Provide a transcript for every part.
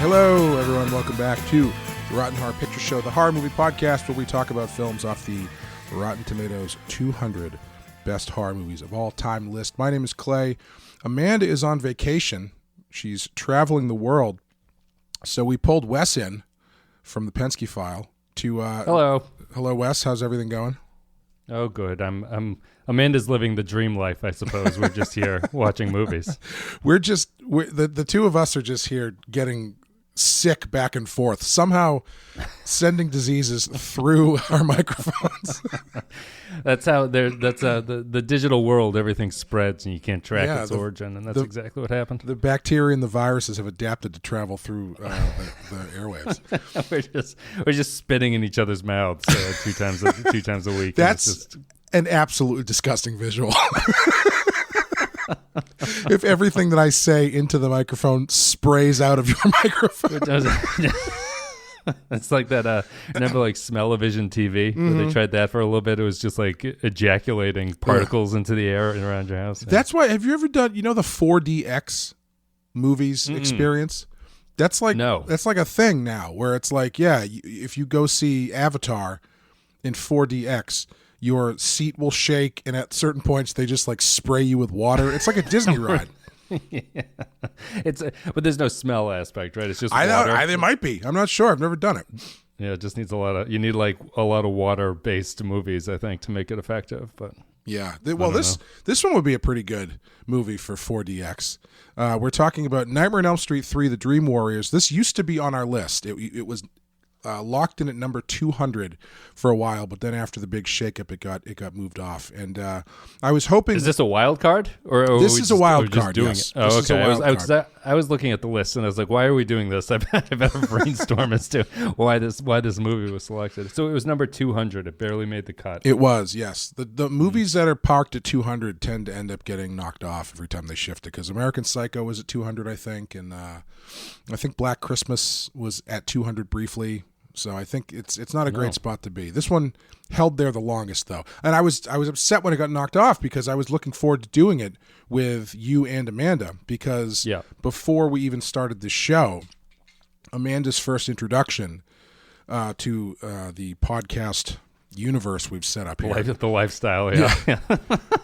Hello, everyone. Welcome back to the Rotten Horror Picture Show, the horror movie podcast where we talk about films off the Rotten Tomatoes 200 Best Horror Movies of All Time list. My name is Clay. Amanda is on vacation. She's traveling the world. So we pulled Wes in from the Pensky File to... Hello. Hello, Wes. How's everything going? Oh, good. Amanda's living the dream life, I suppose. We're just here watching movies. The two of us are just here getting sick back and forth, somehow sending diseases through our microphones. That's how the digital world, everything spreads and you can't track its origin, and that's exactly what happened. The bacteria and the viruses have adapted to travel through the airwaves. we're just spitting in each other's mouths two times a week. That's an absolutely disgusting visual. If everything that I say into the microphone sprays out of your microphone. It does. It's like that, remember like Smell-O-Vision TV? Mm-hmm. Where they tried that for a little bit. It was just like ejaculating particles into the air and around your house. That's why, have you ever done, the 4DX movies experience? That's like a thing now where it's like, if you go see Avatar in 4DX, your seat will shake, and at certain points they just like spray you with water. It's like a Disney ride. Yeah. But there's no smell aspect, right? It's just water. There might be. I'm not sure. I've never done it. Yeah, it just needs a lot of water-based movies, I think, to make it effective. But yeah, this one would be a pretty good movie for 4DX. We're talking about Nightmare on Elm Street 3: The Dream Warriors. This used to be on our list. It was locked in at number 200 for a while, but then after the big shakeup, it got moved off. And I was hoping. Is this a wild card? Or this is a wild card? Yes. Oh, okay. I was looking at the list and I was like, "Why are we doing this?" I better brainstorm as to why this movie was selected. So it was number 200. It barely made the cut. It was, yes. The movies that are parked at 200 tend to end up getting knocked off every time they shift it. Because American Psycho was at 200, I think, and I think Black Christmas was at 200 briefly. So I think it's not a great spot to be. This one held there the longest, though. And I was upset when it got knocked off because I was looking forward to doing it with you and Amanda because before we even started the show, Amanda's first introduction to the podcast universe we've set up here. The lifestyle,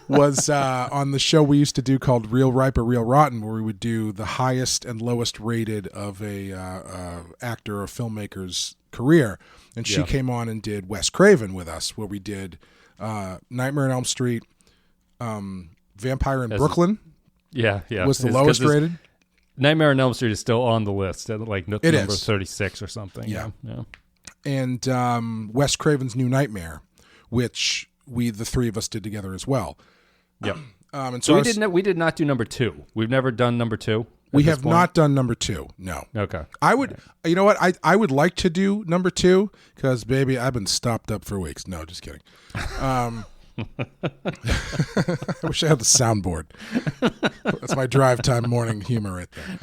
was on the show we used to do called Real Ripe or Real Rotten, where we would do the highest and lowest rated of a actor or filmmaker's career. And she came on and did Wes Craven with us, where we did Nightmare on Elm Street, Vampire in Brooklyn. Was the lowest rated. Nightmare on Elm Street is still on the list at like number 36 or something. Yeah. And Wes Craven's New Nightmare, which the three of us did together as well. Yep. And so we did not do number 2. We've never done number 2. We have not done number 2. No. Okay. I would. You know what? I would like to do number 2 because, baby, I've been stopped up for weeks. No, just kidding. I wish I had the soundboard. That's my drive time morning humor right there.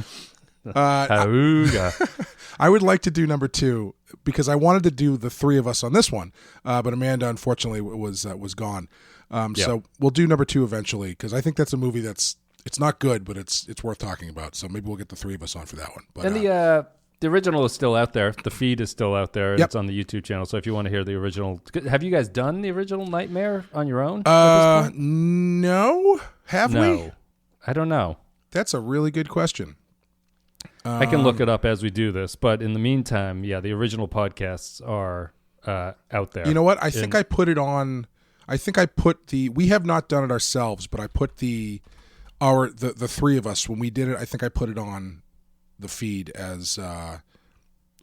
I would like to do number 2 because I wanted to do the three of us on this one, but Amanda unfortunately was gone. So we'll do number 2 eventually because I think that's a movie it's not good, but it's worth talking about. So maybe we'll get the three of us on for that one. But, and the original is still out there. The feed is still out there. It's on the YouTube channel. So if you want to hear the original, have you guys done the original Nightmare on your own? No. Have we? I don't know. That's a really good question. I can look it up as we do this, but in the meantime, the original podcasts are out there. You know what? I think I put it on. We have not done it ourselves, but I put the three of us when we did it. I think I put it on the feed as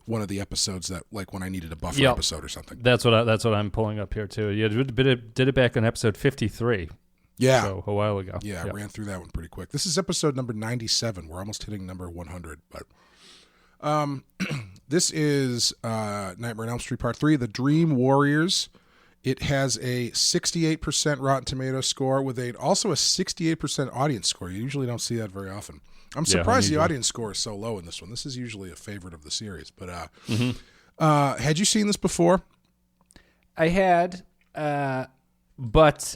one of the episodes that, like, when I needed a buffer episode or something. That's what I'm pulling up here too. Yeah, did it back on episode 53. Yeah. So a while ago. Yeah, I ran through that one pretty quick. This is episode number 97. We're almost hitting number 100. But this is Nightmare on Elm Street Part 3, The Dream Warriors. It has a 68% Rotten Tomatoes score with also a 68% audience score. You usually don't see that very often. I'm surprised the audience score is so low in this one. This is usually a favorite of the series. But had you seen this before? I had, but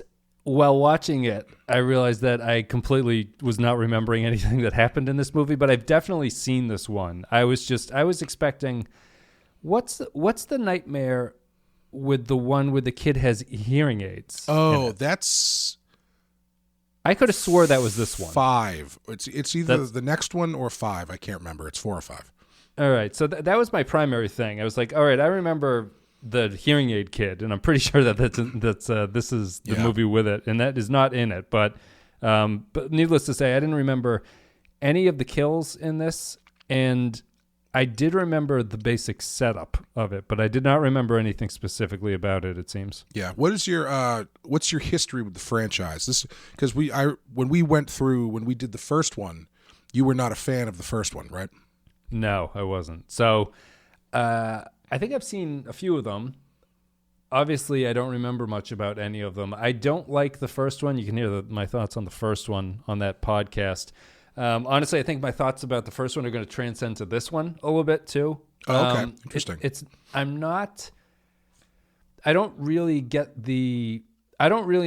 while watching it, I realized that I completely was not remembering anything that happened in this movie, but I've definitely seen this one. I was expecting, what's the nightmare with the one where the kid has hearing aids? Oh, that's... I could have swore that was this one. 5. It's either the next one or 5. I can't remember. It's 4 or 5. All right, so that was my primary thing. I was like, all right, I remember the hearing aid kid, and I'm pretty sure that this is the movie with it, and that is not in it. But needless to say, I didn't remember any of the kills in this, and I did remember the basic setup of it, but I did not remember anything specifically about it. It seems. Yeah. What's your history with the franchise? This because when we did the first one, you were not a fan of the first one, right? No, I wasn't. So I think I've seen a few of them. Obviously, I don't remember much about any of them. I don't like the first one. You can hear my thoughts on the first one on that podcast. Honestly, I think my thoughts about the first one are going to transcend to this one a little bit too. Oh, okay. Interesting. I don't really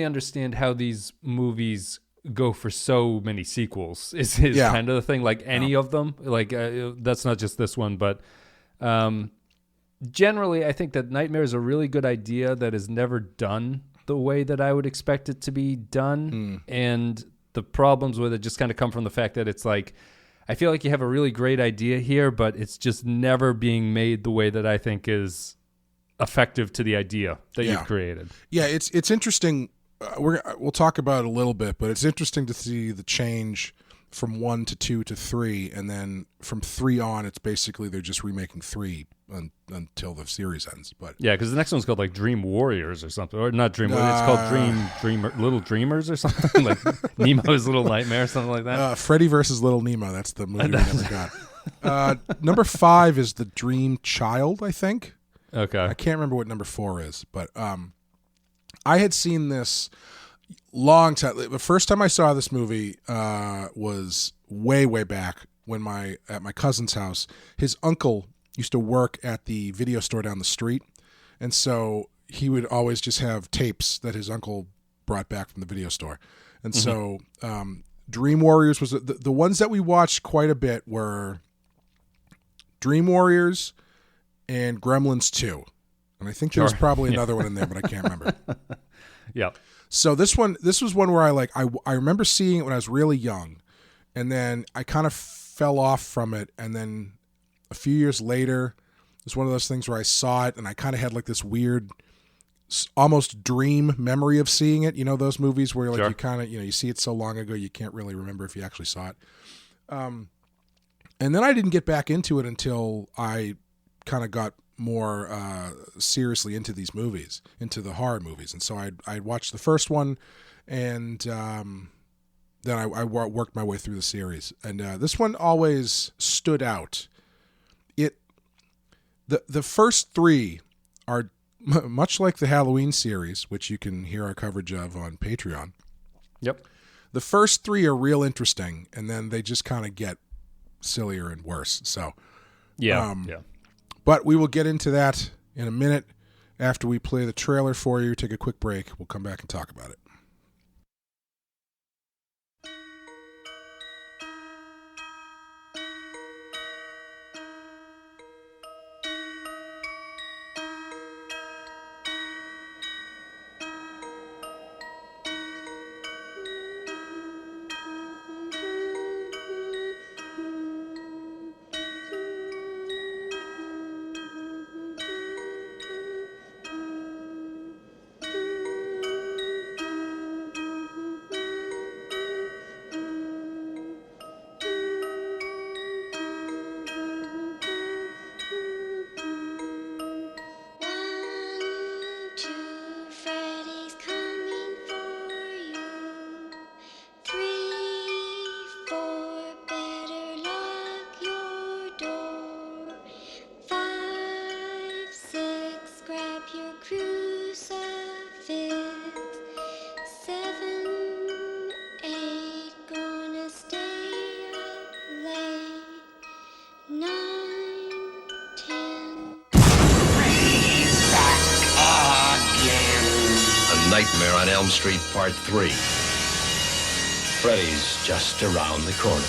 understand how these movies go for so many sequels. Is kind of the thing. Like any of them. Like that's not just this one, but generally, I think that Nightmare is a really good idea that is never done the way that I would expect it to be done, and the problems with it just kind of come from the fact that it's like, I feel like you have a really great idea here, but it's just never being made the way that I think is effective to the idea that you've created. Yeah, it's interesting. We'll talk about it a little bit, but it's interesting to see the change from 1 to 2 to 3, and then from 3 on, it's basically they're just remaking 3 until the series ends. But yeah, because the next one's called like Dream Warriors or something, or not Dream Warriors. It's called Little Dreamers or something, like Nemo's Little Nightmare, something like that. Freddy versus Little Nemo. That's the movie we never got. Number 5 is The Dream Child, I think. Okay, I can't remember what number 4 is, but I had seen this long time. The first time I saw this movie was way back when at my cousin's house. His uncle used to work at the video store down the street, and so he would always just have tapes that his uncle brought back from the video store. And so Dream Warriors was the ones that we watched quite a bit were Dream Warriors and Gremlins 2. And I think there was probably another one in there, but I can't remember. Yeah. So this was one where I remember seeing it when I was really young, and then I kind of fell off from it, and then a few years later, it was one of those things where I saw it, and I kind of had like this weird, almost dream memory of seeing it. You know those movies where like you kind of you see it so long ago you can't really remember if you actually saw it. And then I didn't get back into it until I kind of got more seriously into these movies, into the horror movies. And so I watched the first one, and then I worked my way through the series. And this one always stood out. The first 3 are much like the Halloween series, which you can hear our coverage of on Patreon. Yep. The first 3 are real interesting, and then they just kind of get sillier and worse. So yeah. But we will get into that in a minute after we play the trailer for you. Take a quick break. We'll come back and talk about it. Nightmare on Elm Street Part 3. Freddy's just around the corner.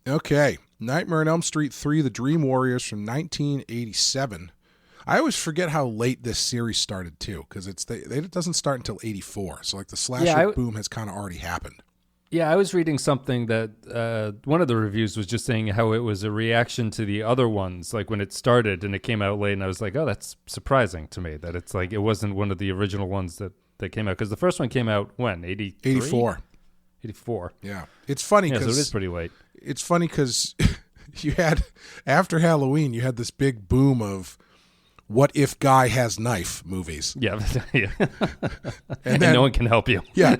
Okay, Nightmare on Elm Street 3, The Dream Warriors from 1987. I always forget how late this series started, too, because it doesn't start until 84. So, like, the slasher boom has kind of already happened. Yeah, I was reading something that one of the reviews was just saying how it was a reaction to the other ones, like when it started and it came out late, and I was like, oh, that's surprising to me that it's like it wasn't one of the original ones that came out, because the first one came out when, 84. 84. Yeah. It's funny because... Yeah, so it is pretty late. It's funny because you had, after Halloween, you had this big boom of what if guy has knife movies. Yeah. Yeah. And then, no one can help you. Yeah.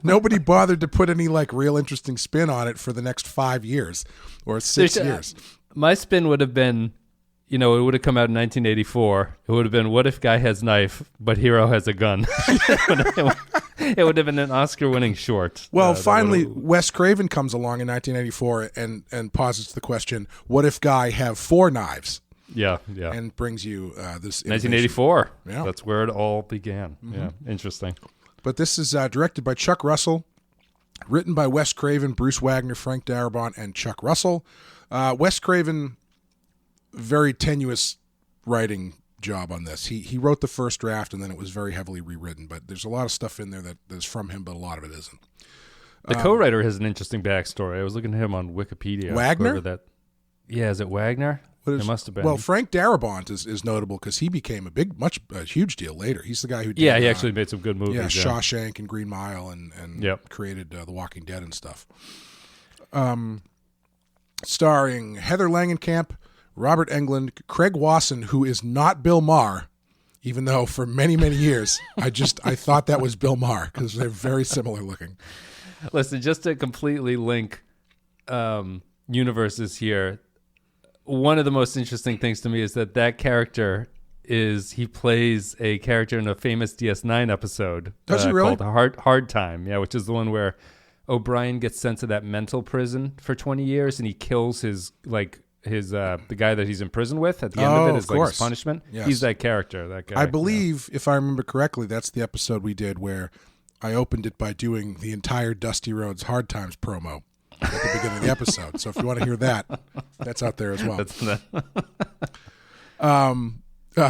Nobody bothered to put any like real interesting spin on it for the next 5 years or 6 years. My spin would have been, it would have come out in 1984. It would have been, what if guy has knife, but hero has a gun? It would have been an Oscar-winning short. Well, finally, Wes Craven comes along in 1984 and posits the question, what if guy have 4 knives? Yeah. And brings you this 1984. Yeah. That's where it all began. Mm-hmm. Yeah, interesting. But this is directed by Chuck Russell, written by Wes Craven, Bruce Wagner, Frank Darabont, and Chuck Russell. Wes Craven, very tenuous writing job on this. He wrote the first draft, and then it was very heavily rewritten. But there's a lot of stuff in there that is from him, but a lot of it isn't. The co-writer has an interesting backstory. I was looking at him on Wikipedia. Wagner? Yeah, is it Wagner? It must have been. Well, Frank Darabont is notable because he became a huge deal later. He's the guy who did, he actually made some good movies. Yeah, Shawshank and Green Mile and created The Walking Dead and stuff. Starring Heather Langenkamp, Robert Englund, Craig Wasson, who is not Bill Maher, even though for many, many years I thought that was Bill Maher because they're very similar looking. Listen, just to completely link universes here, one of the most interesting things to me is that character he plays a character in a famous DS9 episode. Does he really? Called Hard Time, which is the one where O'Brien gets sent to that mental prison for 20 years and he kills the guy that he's in prison with at the end of it as like his punishment. Yes. He's that character, that guy. I believe, if I remember correctly, that's the episode we did where I opened it by doing the entire Dusty Rhodes Hard Times promo at the beginning of the episode. So if you want to hear that, that's out there as well.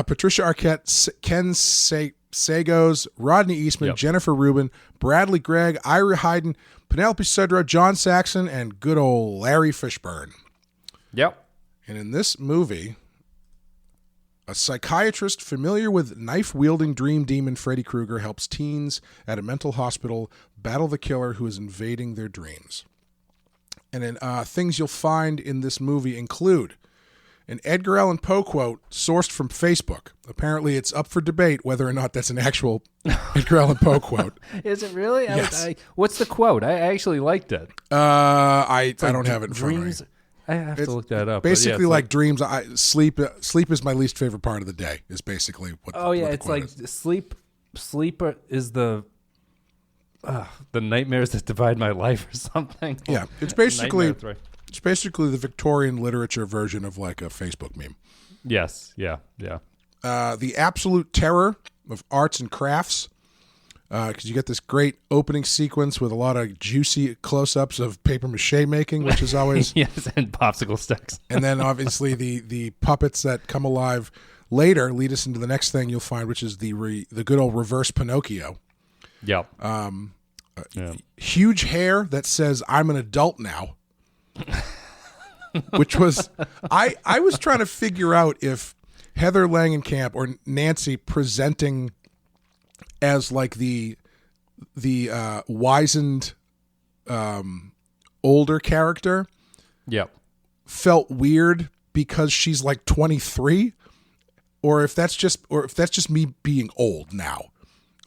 Patricia Arquette, Ken Sagos, Rodney Eastman, Jennifer Rubin, Bradley Gregg, Ira Hayden, Penelope Sudrow, John Saxon, and good old Larry Fishburne. Yep. And in this movie, a psychiatrist familiar with knife-wielding dream demon Freddy Krueger helps teens at a mental hospital battle the killer who is invading their dreams. And then things you'll find in this movie include an Edgar Allan Poe quote sourced from Facebook. Apparently, it's up for debate whether or not that's an actual Edgar Allan Poe quote. Is it really? Yes. What's the quote? I actually liked it. I don't have it in front of me. I have to look that up. Basically, like dreams. Sleep is my least favorite part of the day. Is basically what. It's like is. Sleep is the nightmares that divide my life or something. Yeah, it's basically the Victorian literature version of like a Facebook meme. Yes. Yeah. The absolute terror of arts and crafts. Because you get this great opening sequence with a lot of juicy close-ups of paper mache making, which is always yes, and popsicle sticks. And then obviously the puppets that come alive later lead us into the next thing you'll find, which is the good old reverse Pinocchio. Yep. Huge hair that says "I'm an adult now," which was I was trying to figure out if Heather Langenkamp or Nancy presenting as like the wizened older character felt weird because she's like 23, or if that's just me being old now,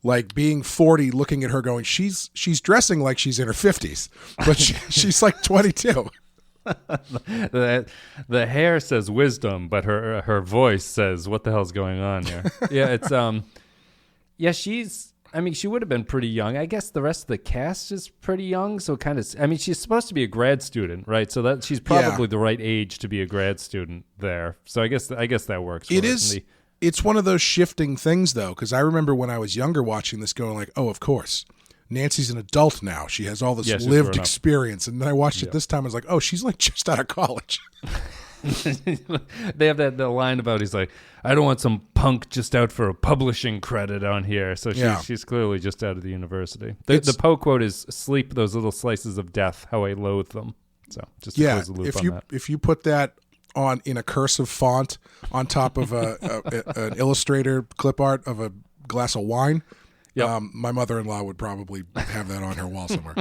like being 40 looking at her going she's dressing like she's in her 50s but she's like 22. The hair says wisdom, but her voice says what the hell's going on here. Yeah, it's she's I mean, she would have been pretty young. I guess the rest of the cast is pretty young, so kind of. I mean, she's supposed to be a grad student, right? So that she's probably the right age to be a grad student there. So I guess that works. It is. It's one of those shifting things, though, because I remember when I was younger watching this, going like, "Oh, of course, Nancy's an adult now. She has all this lived experience." And then I watched it this time. I was like, "Oh, she's like just out of college." They have the line about he's like, I don't want some punk just out for a publishing credit on here. So she's clearly just out of the university. The Poe quote is, "Sleep those little slices of death, how I loathe them." So just to close the loop on that. If you put that on in a cursive font on top of an Illustrator clip art of a glass of wine, my mother-in-law would probably have that on her wall somewhere.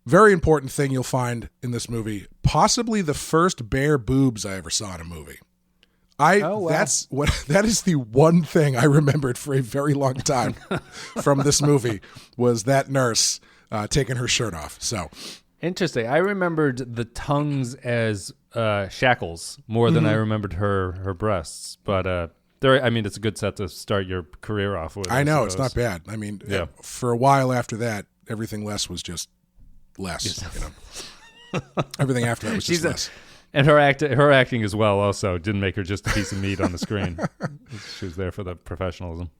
Very important thing you'll find in this movie, possibly the first bare boobs I ever saw in a movie. That is the one thing I remembered for a very long time from this movie was that nurse taking her shirt off. So interesting. I remembered the tongues as shackles more than I remembered her breasts, but it's a good set to start your career off with. I know, it's not bad. I mean, for a while after that, everything less was just less. Everything after that was just less. And her acting as well also didn't make her just a piece of meat on the screen. She was there for the professionalism.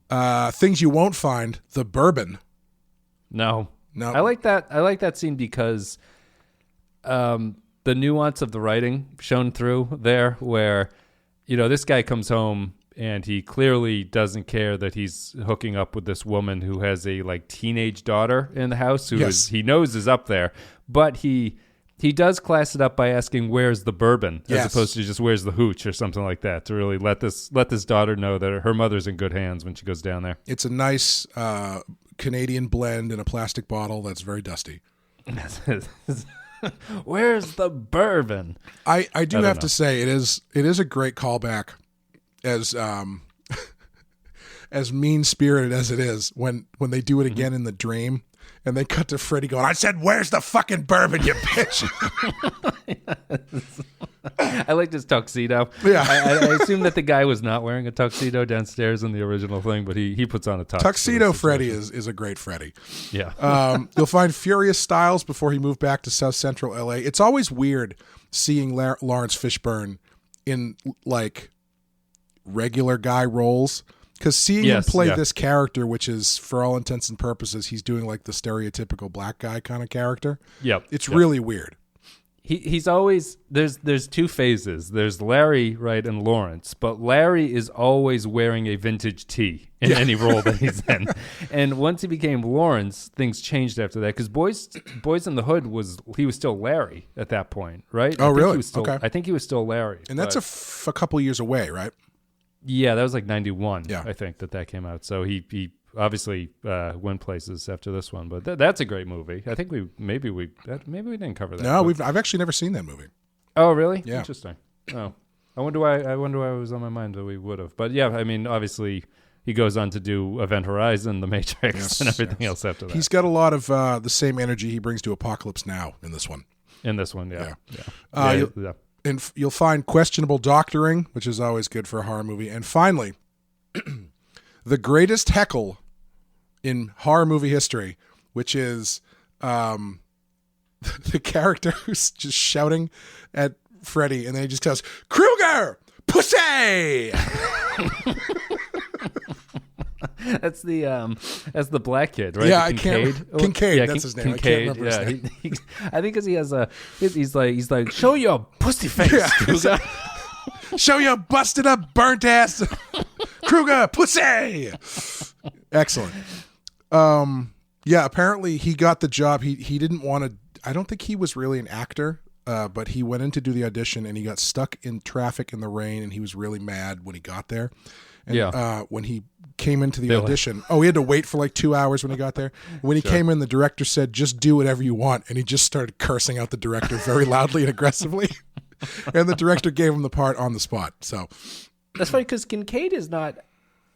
Things you won't find: the bourbon. No. I like that scene because the nuance of the writing shone through there, where this guy comes home and he clearly doesn't care that he's hooking up with this woman who has a teenage daughter in the house who he knows is up there, but he does class it up by asking where's the bourbon as opposed to just where's the hooch or something like that, to really let this daughter know that her mother's in good hands when she goes down there. It's a nice Canadian blend in a plastic bottle that's very dusty. Where's the bourbon? I do have to say it is a great callback, as as mean-spirited as it is, when they do it again in the dream and they cut to Freddy going, "I said, where's the fucking bourbon, you bitch?" I liked his tuxedo. Yeah. I assume that the guy was not wearing a tuxedo downstairs in the original thing, but he puts on a tux. Tuxedo Freddy is a great Freddy. Yeah. You'll find Furious Styles before he moved back to South Central LA. It's always weird seeing Lawrence Fishburne in regular guy roles, because seeing him play this character, which is for all intents and purposes he's doing the stereotypical black guy kind of character. It's really weird. He's always there's two phases. There's Larry, right, and Lawrence, but Larry is always wearing a vintage tee in any role that he's in. And once he became Lawrence, things changed after that, because Boys in the Hood he was still Larry at that point, right? Oh, really? Okay. I think he was still Larry. And that's a couple years away, right? Yeah, that was 91. Yeah. I think that came out. So he obviously went places after this one, but that's a great movie. I think maybe we didn't cover that. No, I've actually never seen that movie. Oh, really? Yeah. Interesting. Oh, I wonder why it was on my mind that we would have. But yeah, I mean, obviously he goes on to do Event Horizon, The Matrix, and everything else after that. He's got a lot of the same energy he brings to Apocalypse Now in this one. Yeah. And you'll find questionable doctoring, which is always good for a horror movie. And finally, the greatest heckle in horror movie history, which is the character who's just shouting at Freddy, and then he just goes, "Krueger, pussy!" That's the black kid, right? Yeah, Kincaid. Kincaid, that's his name. Kincaid, I can't remember his name. I think because he has he's like, "Show your pussy face, Krueger." Show your busted up, burnt ass, Krueger, pussy. Excellent. Apparently he got the job. He didn't want to. I don't think he was really an actor, but he went in to do the audition and he got stuck in traffic in the rain, and he was really mad when he got there. And when he came into the audition, he had to wait for 2 hours when he got there. When he came in, the director said, "Just do whatever you want," and he just started cursing out the director very loudly and aggressively. And the director gave him the part on the spot. So that's funny, because Kincaid is not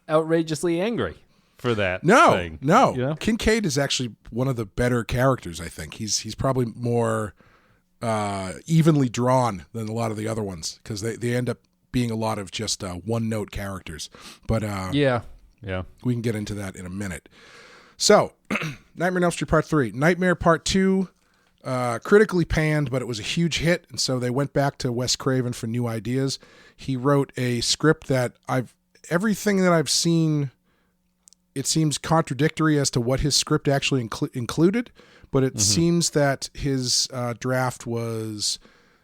outrageously angry for that. No. You know? Kincaid is actually one of the better characters. I think he's probably more evenly drawn than a lot of the other ones, because they end up being a lot of just one-note characters. But yeah, we can get into that in a minute. So, Nightmare on Elm Street Part 3. Nightmare Part 2, critically panned, but it was a huge hit, and so they went back to Wes Craven for new ideas. He wrote a script that everything that I've seen, it seems contradictory as to what his script actually included, but it seems that his draft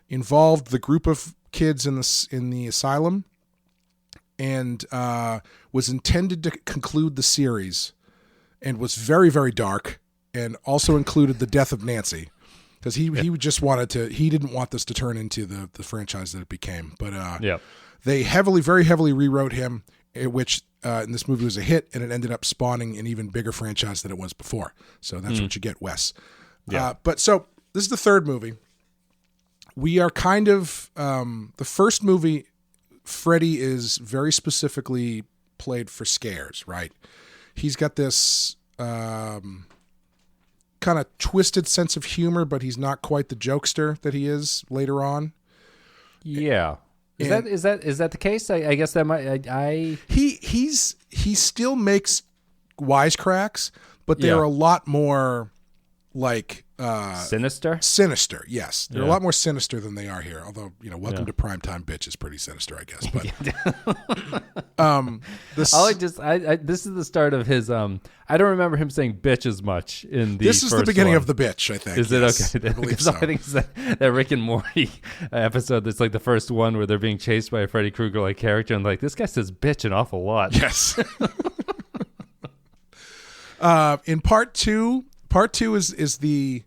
involved the group of kids in the asylum and was intended to conclude the series and was very, very dark, and also included the death of Nancy, because he just he didn't want this to turn into the franchise that it became. But they very heavily rewrote him, which in this movie was a hit, and it ended up spawning an even bigger franchise than it was before. So that's what you get, Wes. But so this is the third movie. We are kind of the first movie. Freddy is very specifically played for scares, right? He's got this kind of twisted sense of humor, but he's not quite the jokester that he is later on. Yeah. Is that the case? I guess that might. He still makes wisecracks, but they're a lot more like sinister. Yes, they're a lot more sinister than they are here. Although, Welcome to Primetime Bitch is pretty sinister, I guess. But this is the start of his. I don't remember him saying bitch as much in the. This is the beginning of the bitch, I think. Is it okay? I believe so. I think it's that Rick and Morty episode. That's like the first one where they're being chased by a Freddy Krueger like character, and like this guy says bitch an awful lot. Yes. In part two is the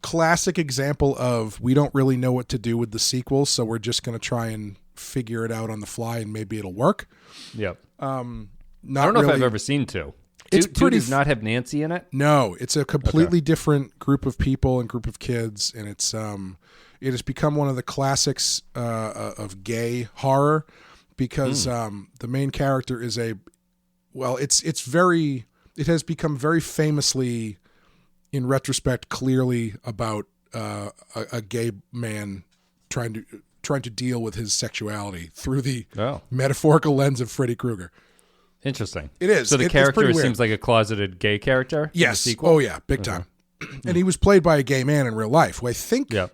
classic example of we don't really know what to do with the sequel, so we're just going to try and figure it out on the fly, and maybe it'll work. Yep. I don't know if I've ever seen two. Two does not have Nancy in it? No, it's a completely different group of people and group of kids, and it has become one of the classics of gay horror, because the main character is it has become very famously, in retrospect, clearly about a gay man trying to deal with his sexuality through the metaphorical lens of Freddy Krueger. Interesting. It is. So the character seems like a closeted gay character? Yes. In the sequel? Oh, yeah. Big time. And he was played by a gay man in real life, who I think, I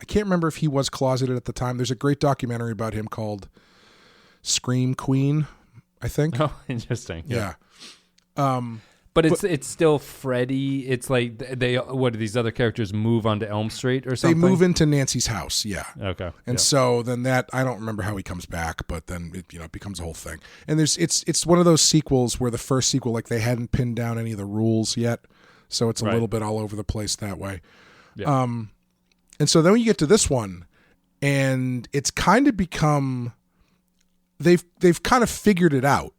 can't remember if he was closeted at the time. There's a great documentary about him called Scream Queen, I think. Oh, interesting. Yeah. But it's still Freddy. It's like what do these other characters move onto Elm Street or something? They move into Nancy's house, yeah. Okay. And so then I don't remember how he comes back, but then it becomes a whole thing. And it's one of those sequels where the first sequel, like, they hadn't pinned down any of the rules yet, so it's a little bit all over the place that way. Yeah. And so then when you get to this one, and it's kind of become they've kind of figured it out,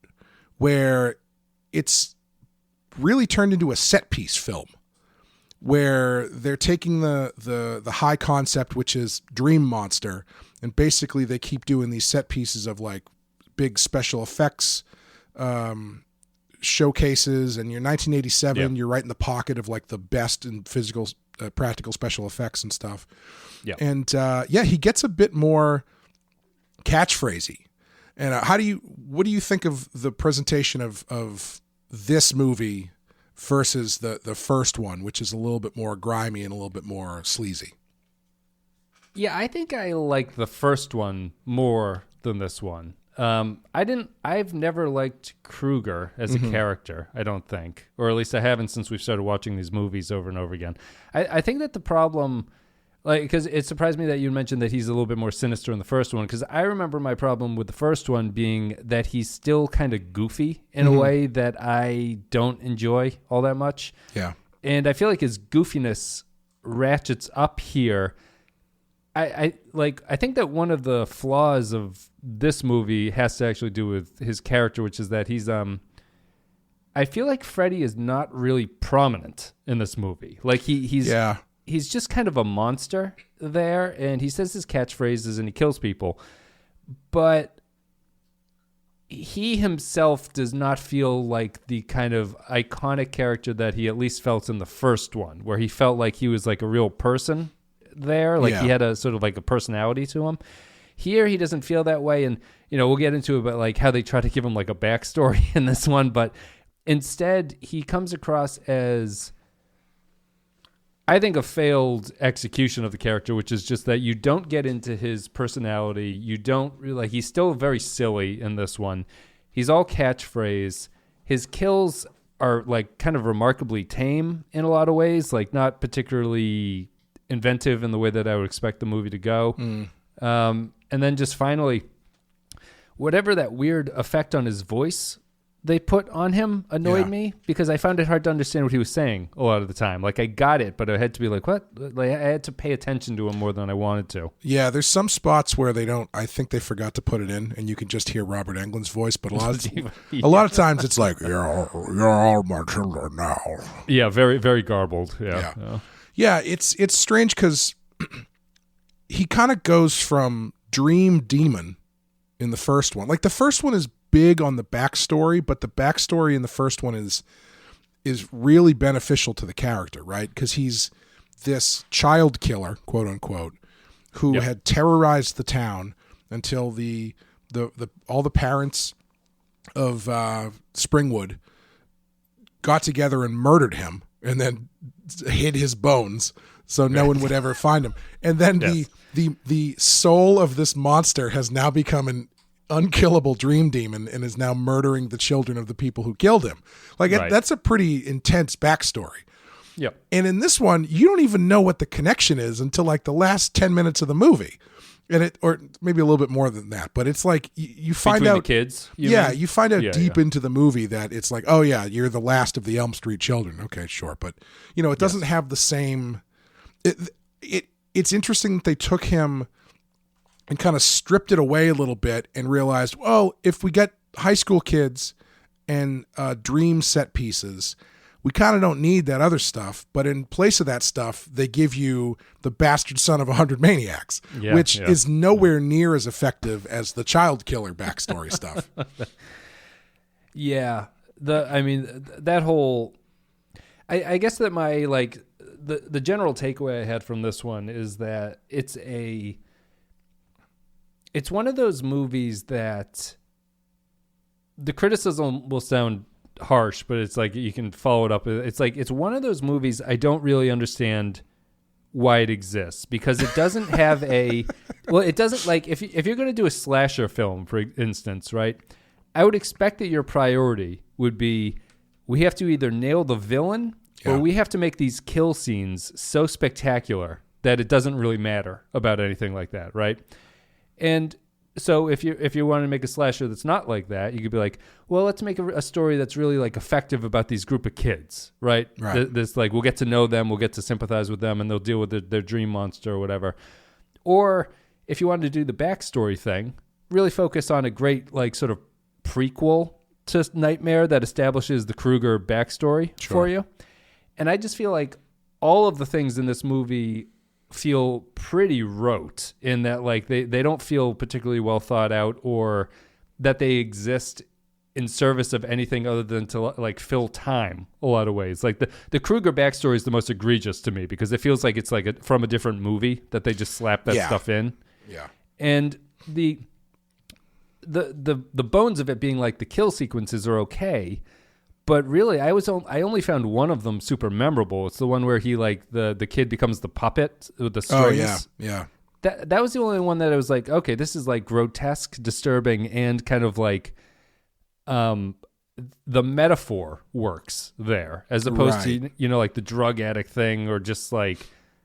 where it's really turned into a set piece film, where they're taking the high concept, which is Dream Monster, and basically they keep doing these set pieces of like big special effects showcases, and you're 1987, you're right in the pocket of like the best in physical practical special effects and stuff. Yeah. And he gets a bit more catchphrasy. And what do you think of the presentation of this movie versus the first one, which is a little bit more grimy and a little bit more sleazy? Yeah, I think I like the first one more than this one. I've never liked Krueger as a character, I don't think, or at least I haven't since we've started watching these movies over and over again. I think that the problem, because it surprised me that you mentioned that he's a little bit more sinister in the first one, because I remember my problem with the first one being that he's still kind of goofy in a way that I don't enjoy all that much. Yeah. And I feel like his goofiness ratchets up here. I think that one of the flaws of this movie has to actually do with his character, which is that he's I feel like Freddy is not really prominent in this movie. Like he's just kind of a monster there, and he says his catchphrases and he kills people, but he himself does not feel like the kind of iconic character that he at least felt in the first one, where he felt like he was like a real person there, like he had a sort of like a personality to him. Here, he doesn't feel that way. And, we'll get into it, but like how they try to give him like a backstory in this one. But instead, he comes across as, I think, a failed execution of the character, which is just that you don't get into his personality. You don't really, he's still very silly in this one. He's all catchphrase. His kills are like kind of remarkably tame in a lot of ways, like not particularly inventive in the way that I would expect the movie to go. And then just finally, whatever that weird effect on his voice they put on him annoyed me, because I found it hard to understand what he was saying a lot of the time. Like, I got it, but I had to be like, what? Like, I had to pay attention to him more than I wanted to. Yeah, there's some spots where they don't, I think they forgot to put it in, and you can just hear Robert Englund's voice, but a lot of times it's like, you're all my children now. Yeah, very, very garbled. Yeah. Yeah, it's strange because he kind of goes from dream demon in the first one. Like, the first one is big on the backstory, but the backstory in the first one is really beneficial to the character, right? Because he's this child killer, quote unquote, who had terrorized the town until the all the parents of Springwood got together and murdered him, and then hid his bones so no one would ever find him. And then the soul of this monster has now become an unkillable dream demon and is now murdering the children of the people who killed him. Like, that's a pretty intense backstory. Yep. And in this one, you don't even know what the connection is until like the last 10 minutes of the movie. And or maybe a little bit more than that, but it's like you find Between out the kids. You find out deep into the movie that it's like, oh yeah, you're the last of the Elm Street children. Okay, sure. But it doesn't have the same, it's interesting that they took him and kind of stripped it away a little bit and realized, well, if we get high school kids and dream set pieces, we kind of don't need that other stuff. But in place of that stuff, they give you the bastard son of 100 maniacs, which is nowhere near as effective as the child killer backstory stuff. Yeah. That whole, I guess that my, like, the general takeaway I had from this one is that it's one of those movies that the criticism will sound harsh, but it's like you can follow it up. It's like, it's one of those movies I don't really understand why it exists, because it doesn't have it doesn't, like, if you're going to do a slasher film, for instance, right? I would expect that your priority would be, we have to either nail the villain or we have to make these kill scenes so spectacular that it doesn't really matter about anything like that, right? And so if you want to make a slasher that's not like that, you could be like, well, let's make a story that's really like effective about these group of kids, right? This, like, we'll get to know them, we'll get to sympathize with them, and they'll deal with their dream monster or whatever. Or if you wanted to do the backstory thing, really focus on a great, like, sort of prequel to Nightmare that establishes the Krueger backstory for you. And I just feel like all of the things in this movie feel pretty rote, in that, like, they don't feel particularly well thought out, or that they exist in service of anything other than to, like, fill time a lot of ways. Like, the Krueger backstory is the most egregious to me, because it feels like it's like from a different movie that they just slapped that stuff in. Yeah. And the bones of it being like the kill sequences are okay, but really, I only found one of them super memorable. It's the one where he, like, the kid becomes the puppet with the strings. Oh, yeah. That was the only one that I was like, okay, this is, like, grotesque, disturbing, and kind of like, the metaphor works there, as opposed to, like, the drug addict thing, or just like,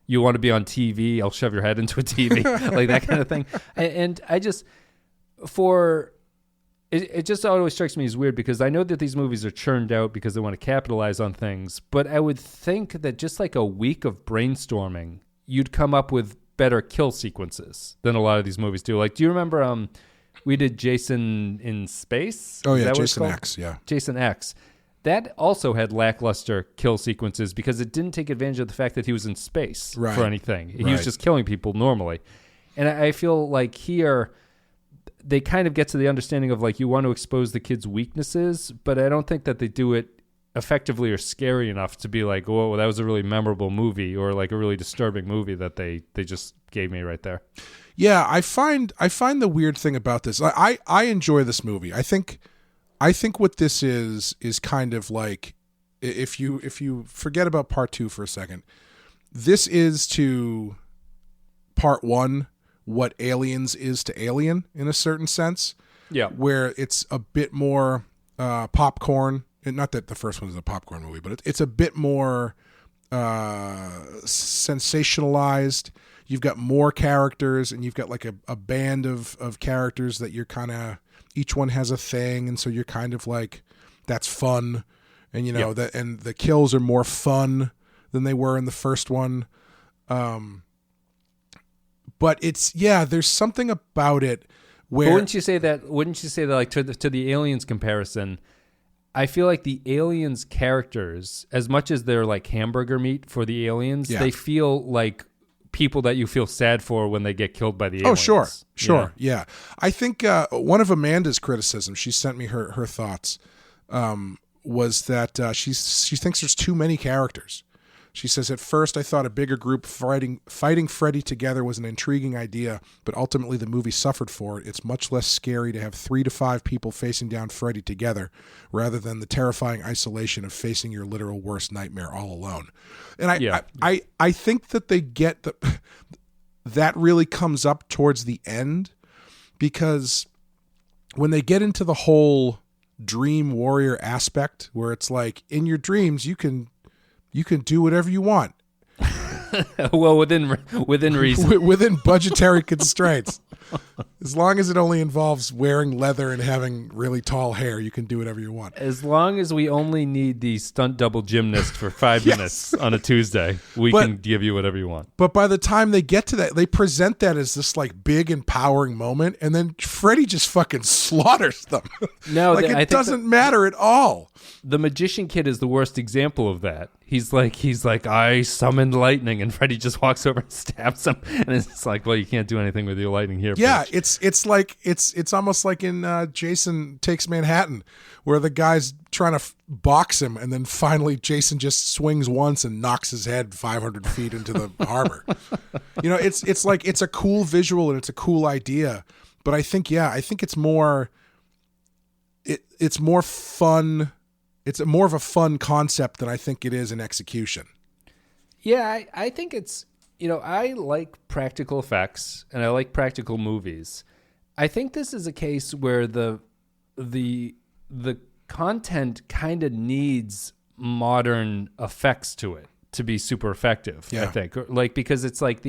you want to be on TV, I'll shove your head into a TV, like that kind of thing. And I just, It just always strikes me as weird, because I know that these movies are churned out because they want to capitalize on things, but I would think that just like a week of brainstorming, you'd come up with better kill sequences than a lot of these movies do. Like, do you remember we did Jason in Space? Oh, yeah, Jason X, yeah. Jason X. That also had lackluster kill sequences because it didn't take advantage of the fact that he was in space for anything. He was just killing people normally. And I feel like here, they kind of get to the understanding of, like, you want to expose the kid's weaknesses, but I don't think that they do it effectively or scary enough to be like, whoa, that was a really memorable movie or like a really disturbing movie that they just gave me right there. Yeah, I find the weird thing about this. I enjoy this movie. I think what this is kind of like, if you forget about part 2 for a second, this is to part 1 what Aliens is to Alien in a certain sense. Yeah. Where it's a bit more popcorn. And not that the first one is a popcorn movie, but it's a bit more sensationalized. You've got more characters, and you've got like a band of characters that you're kind of, each one has a thing, and so you're kind of like, that's fun. And that, and the kills are more fun than they were in the first one. But there's something about it where, but wouldn't you say that like to the Aliens comparison, I feel like the Aliens characters, as much as they're like hamburger meat for the aliens, they feel like people that you feel sad for when they get killed by the aliens. Oh, sure. Yeah. I think one of Amanda's criticisms, she sent me her thoughts, was that she thinks there's too many characters. She says, at first I thought a bigger group fighting Freddy together was an intriguing idea, but ultimately the movie suffered for it. It's much less scary to have 3 to 5 people facing down Freddy together rather than the terrifying isolation of facing your literal worst nightmare all alone. And I think that they get that really comes up towards the end, because when they get into the whole dream warrior aspect, where it's like, in your dreams you can do whatever you want. Well, within reason. Within budgetary constraints. As long as it only involves wearing leather and having really tall hair, you can do whatever you want. As long as we only need the stunt double gymnast for 5 minutes on a Tuesday, we can give you whatever you want. But by the time they get to that, they present that as this like big empowering moment, and then Freddy just fucking slaughters them. No, like it doesn't matter at all. The Magician Kid is the worst example of that. He's like, I summoned lightning, and Freddy just walks over and stabs him, and it's like, well, you can't do anything with your lightning here. Yeah, bitch. it's almost like in Jason Takes Manhattan, where the guy's trying to box him, and then finally Jason just swings once and knocks his head 500 feet into the harbor. It's like, it's a cool visual and it's a cool idea, but I think it's more. It's more fun. It's more of a fun concept than I think it is in execution. Yeah, I think it's, I like practical effects and I like practical movies. I think this is a case where the content kind of needs modern effects to it to be super effective, I think. Like, because it's like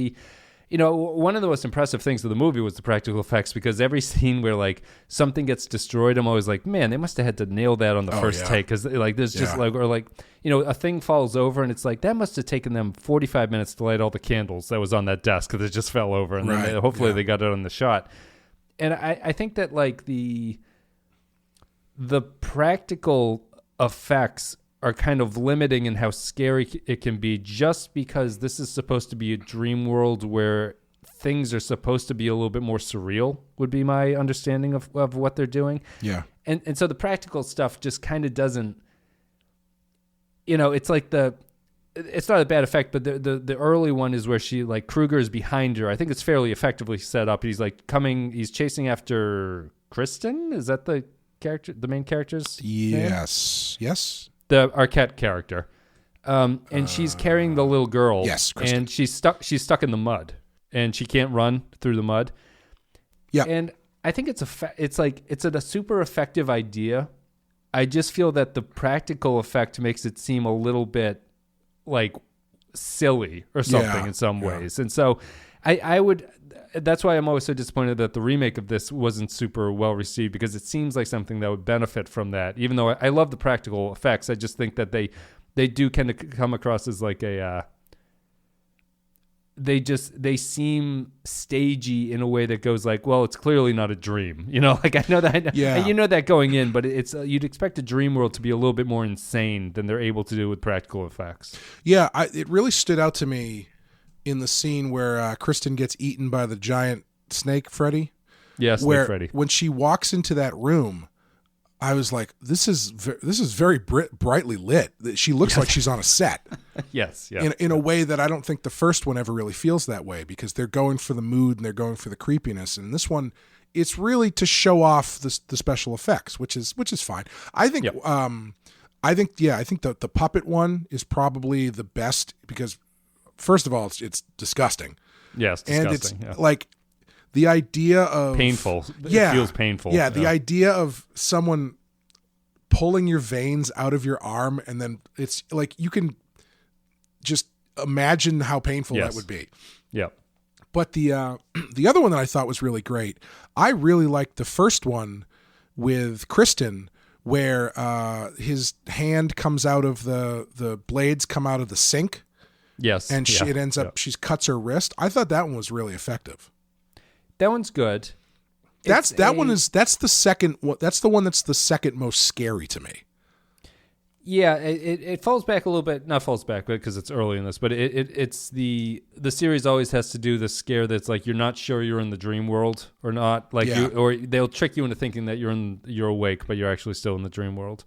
one of the most impressive things of the movie was the practical effects, because every scene where like something gets destroyed, I'm always like, man, they must have had to nail that on the first take, because like there's just like, or like, a thing falls over and it's like, that must have taken them 45 minutes to light all the candles that was on that desk because it just fell over, and then hopefully they got it on the shot. And I think that like the practical effects are kind of limiting in how scary it can be, just because this is supposed to be a dream world where things are supposed to be a little bit more surreal, would be my understanding of what they're doing. Yeah. And so the practical stuff just kind of doesn't, it's like it's not a bad effect, but the early one is where she, like, Krueger is behind her. I think it's fairly effectively set up. He's like he's chasing after Kristen. Is that the main character's name? Yes. The Arquette character, and she's carrying the little girl. Yes, Kristen. And she's stuck in the mud, and she can't run through the mud. Yeah, and I think it's a super effective idea. I just feel that the practical effect makes it seem a little bit like silly or something in some ways, and so I would. That's why I'm always so disappointed that the remake of this wasn't super well received, because it seems like something that would benefit from that. Even though I love the practical effects, I just think that they do kind of come across as like they seem stagey in a way that goes like, well, it's clearly not a dream. Like I know that, and that going in, but it's you'd expect a dream world to be a little bit more insane than they're able to do with practical effects. Yeah, it really stood out to me in the scene where Kristen gets eaten by the giant snake Freddy. Yeah, Snake Freddy. When she walks into that room, I was like, this is very brightly lit. She looks like she's on a set. Yes, yeah. In a way that I don't think the first one ever really feels that way, because they're going for the mood and they're going for the creepiness. And this one, it's really to show off the special effects, which is fine. I think. Yep. I think the puppet one is probably the best because, first of all, it's disgusting. Yes, and it's like the idea of painful. Yeah, it feels painful. Yeah, the idea of someone pulling your veins out of your arm, and then it's like you can just imagine how painful that would be. Yeah. But the other one that I thought was really great, I really liked the first one with Kristen, where his hand comes out of the blades come out of the sink. Yes. And it ends up, she cuts her wrist. I thought that one was really effective. That one's good. That's the second one. That's the one that's the second most scary to me. Yeah, it falls back a little bit. Not falls back because it's early in this, but it's the series always has to do the scare that's like you're not sure you're in the dream world or not. Like or they'll trick you into thinking that you're awake, but you're actually still in the dream world.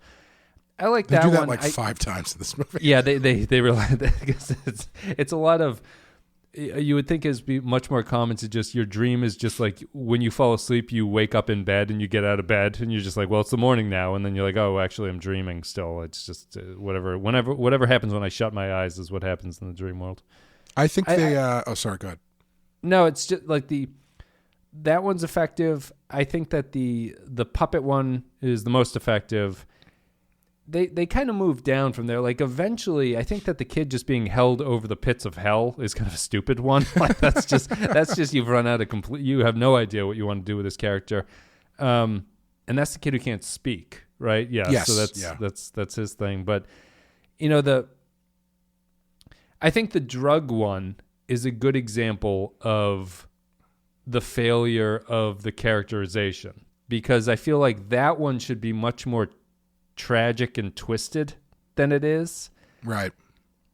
I like that one. They do that like 5 times in this movie. Yeah, they realize that because it's a lot of. You would think it'd be much more common to just your dream is just like when you fall asleep, you wake up in bed and you get out of bed and you're just like, well, it's the morning now. And then you're like, oh, actually, I'm dreaming still. It's just whatever happens when I shut my eyes is what happens in the dream world. I think sorry, go ahead. No, it's just like that one's effective. I think that the puppet one is the most effective. They kind of move down from there. Like eventually, I think that the kid just being held over the pits of hell is kind of a stupid one. Like that's just you've run out of complete. You have no idea what you want to do with this character, and that's the kid who can't speak, right? Yeah. Yes. So that's his thing. But I think the drug one is a good example of the failure of the characterization because I feel like that one should be much more tragic and twisted than it is, right?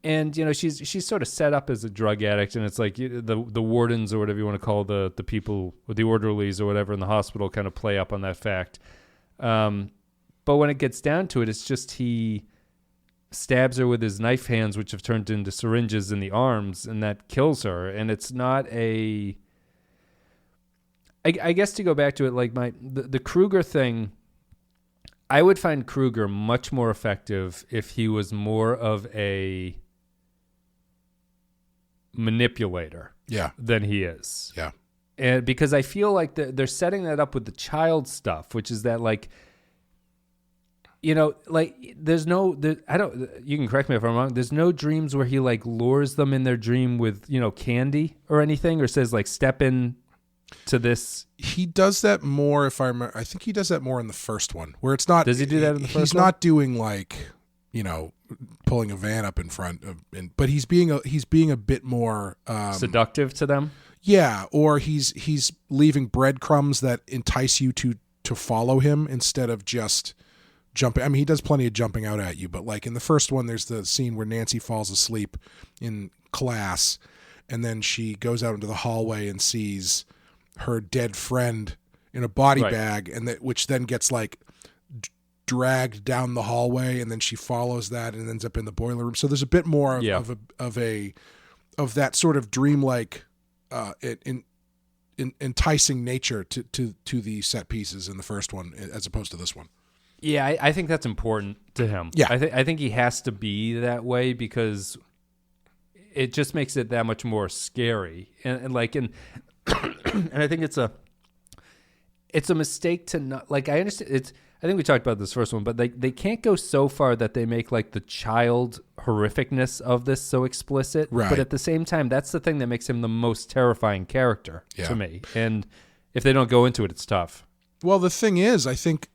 And she's sort of set up as a drug addict, and it's like the wardens or whatever you want to call the people or the orderlies or whatever in the hospital kind of play up on that fact. But when it gets down to it, it's just he stabs her with his knife hands, which have turned into syringes in the arms, and that kills her. And it's not I guess to go back to it, like the Krueger thing. I would find Krueger much more effective if he was more of a manipulator than he is. Yeah. And because I feel like they're setting that up with the child stuff, which is that like, like you can correct me if I'm wrong. There's no dreams where he like lures them in their dream with, candy or anything or says like step in to this. He does that more if I remember. I think he does that more in the first one where it's not. Does he do that in the first one? He's not doing like, pulling a van up in front of, but he's being a bit more seductive to them. Yeah. Or he's leaving breadcrumbs that entice you to follow him instead of just jumping. I mean, he does plenty of jumping out at you, but like in the first one, there's the scene where Nancy falls asleep in class and then she goes out into the hallway and sees her dead friend in a body bag, and which then gets like dragged down the hallway, and then she follows that and ends up in the boiler room. So there's a bit more of that sort of dreamlike, enticing nature to the set pieces in the first one as opposed to this one. Yeah, I think that's important to him. Yeah, I think he has to be that way because it just makes it that much more scary, and and I think it's a mistake to not like. I understand I think we talked about this first one, but they can't go so far that they make like the child horrificness of this so explicit. Right. But at the same time, that's the thing that makes him the most terrifying character to me. And if they don't go into it, it's tough. Well, the thing is, I think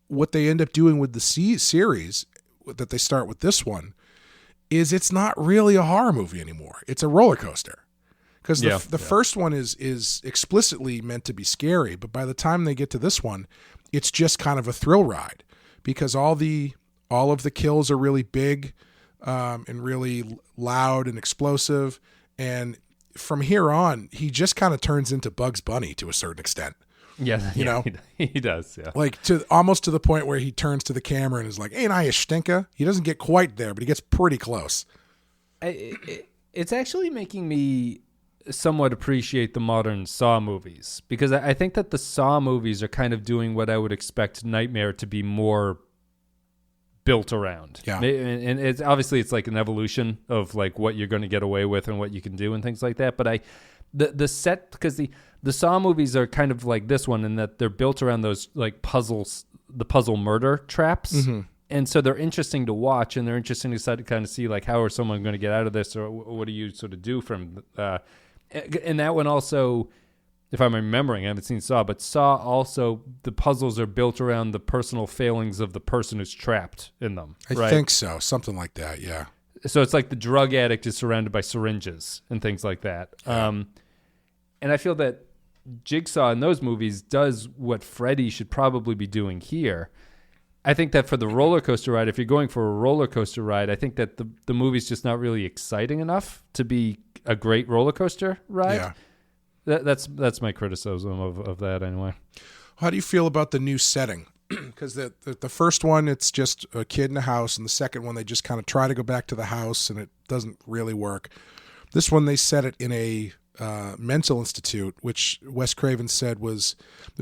what they end up doing with the series that they start with this one is it's not really a horror movie anymore. It's a roller coaster. Because the first one is explicitly meant to be scary, but by the time they get to this one, it's just kind of a thrill ride because all of the kills are really big and really loud and explosive, and from here on, he just kind of turns into Bugs Bunny to a certain extent. Yeah, you know, he does. Yeah, like almost to the point where he turns to the camera and is like, "Ain't I a stinker?" He doesn't get quite there, but he gets pretty close. It's actually making me somewhat appreciate the modern Saw movies, because I think that the Saw movies are kind of doing what I would expect Nightmare to be more built around. Yeah. And it's obviously it's like an evolution of like what you're going to get away with and what you can do and things like that. But the set, because the Saw movies are kind of like this one in that they're built around those like puzzles, the puzzle murder traps. Mm-hmm. And so they're interesting to watch, and they're interesting to kind of see like how are someone going to get out of this, or what do you sort of do from and that one also, if I'm remembering, I haven't seen Saw, but Saw also, the puzzles are built around the personal failings of the person who's trapped in them. I think so. Something like that, yeah. So it's like the drug addict is surrounded by syringes and things like that. Yeah. And I feel that Jigsaw in those movies does what Freddy should probably be doing here. I think that for the roller coaster ride, if you're going for a roller coaster ride, I think that the movie's just not really exciting enough to be a great roller coaster ride. Yeah. That's my criticism of that anyway. How do you feel about the new setting? Because the first one, it's just a kid in a house, and the second one, they just kind of try to go back to the house, and it doesn't really work. This one, they set it in a mental institute, which Wes Craven said was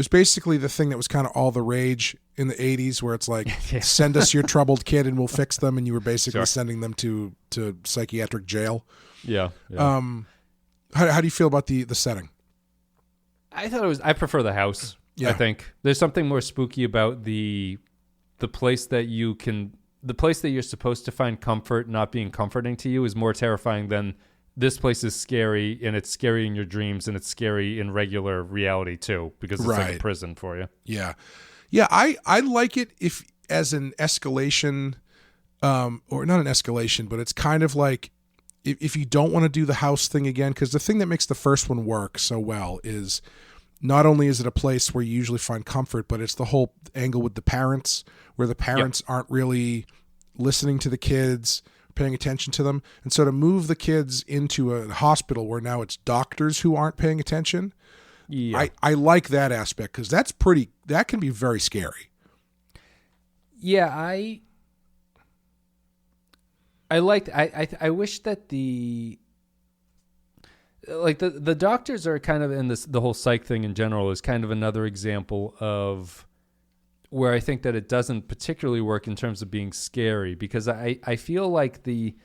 basically the thing that was kind of all the rage in the 80s, where it's like, send us your troubled kid and we'll fix them, and you were basically sending them to psychiatric jail. Yeah. How do you feel about the setting? I prefer the house. Yeah. I think there's something more spooky about the place that you're supposed to find comfort not being comforting to you is more terrifying than this place is scary, and it's scary in your dreams, and it's scary in regular reality too, because it's like a prison for you. Yeah. I like it if as an escalation, or not an escalation, but it's kind of like if you don't want to do the house thing again, because the thing that makes the first one work so well is not only is it a place where you usually find comfort, but it's the whole angle with the parents, where the parents aren't really listening to the kids, paying attention to them. And so to move the kids into a hospital where now it's doctors who aren't paying attention, I like that aspect, because that can be very scary. Yeah, I wish that the doctors are kind of in this, the whole psych thing in general is kind of another example of where I think that it doesn't particularly work in terms of being scary, because I feel like in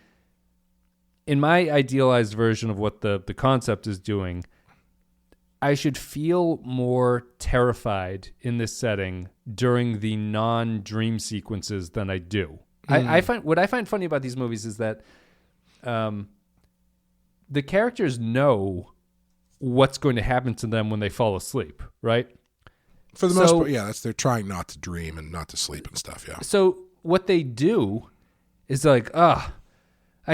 my idealized version of what the concept is doing, I should feel more terrified in this setting during the non-dream sequences than I do. I find funny about these movies is that the characters know what's going to happen to them when they fall asleep, right? For the most part, yeah, they're trying not to dream and not to sleep and stuff, yeah. So what they do is like, I